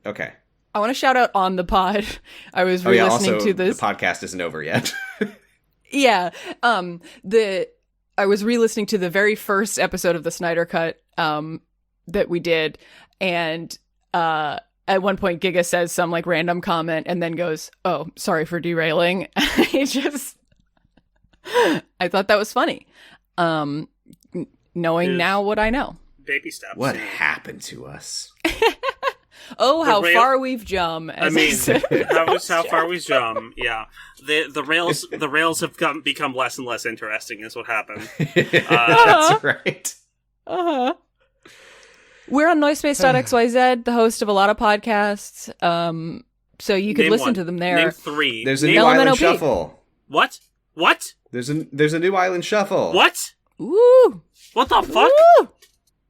Okay. I want to shout out on the pod. I was re-listening also, to this. The podcast isn't over yet. Yeah. I was re-listening to the very first episode of the Snyder Cut that we did, and at one point Giga says some like random comment and then goes, "Oh, sorry for derailing." I thought that was funny. Knowing now what I know. Baby steps. What happened to us? Oh, how far we've jumped. How far we've jumped. Yeah, the rails have become less and less interesting. Is what happened. That's right. We're on Noisepace.xyz, the host of a lot of podcasts. So you could listen to them there. Name 3. There's a new Island LMNOP. Shuffle. What? There's a new Island Shuffle. What? Woo! What the fuck? Woo!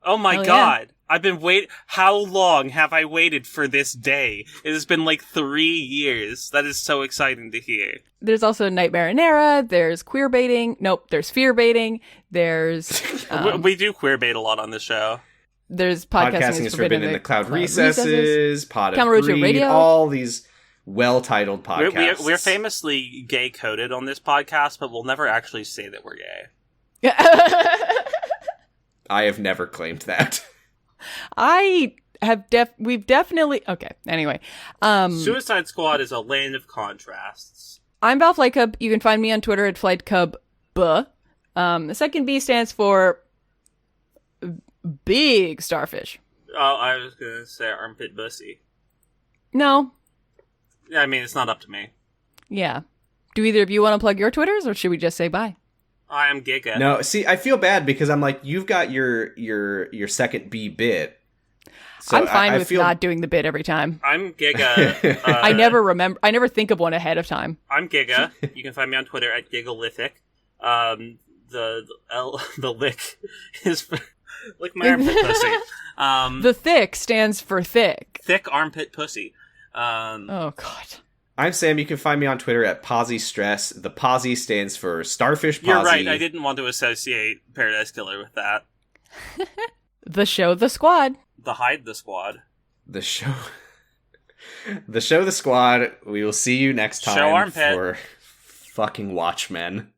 Oh my Hell god. yeah. I've been how long have I waited for this day? It has been like 3 years. That is so exciting to hear. There's also Night Marinera, there's queer baiting. Nope, there's fear baiting. There's... we do queer bait a lot on this show. There's Podcasting is forbidden in the cloud recesses, Pod of Greed, Radio. all these well-titled podcasts. We're famously gay-coded on this podcast, but we'll never actually say that we're gay. I have never claimed that. We've definitely... Okay, anyway. Suicide Squad is a land of contrasts. I'm Val Flightcub. You can find me on Twitter at FlightCub. The second B stands for Big Starfish. Oh, I was gonna say armpit bussy. No. I mean, it's not up to me. Yeah. Do either of you want to plug your Twitters, or should we just say bye? I am Giga. No, see, I feel bad because I'm like, you've got your second B bit. So I'm fine with not doing the bit every time. I'm Giga. I never think of one ahead of time. I'm Giga. You can find me on Twitter at Gigalithic. The lick is for lick my armpit pussy. The thick stands for thick. Thick armpit pussy. Oh god. I'm Sam. You can find me on Twitter at Posy Stress. The Posy stands for Starfish Posy. You're right. I didn't want to associate Paradise Killer with that. The show, the squad. The Hide the Squad. The show, the squad. We will see you next time Show armpit. for fucking Watchmen.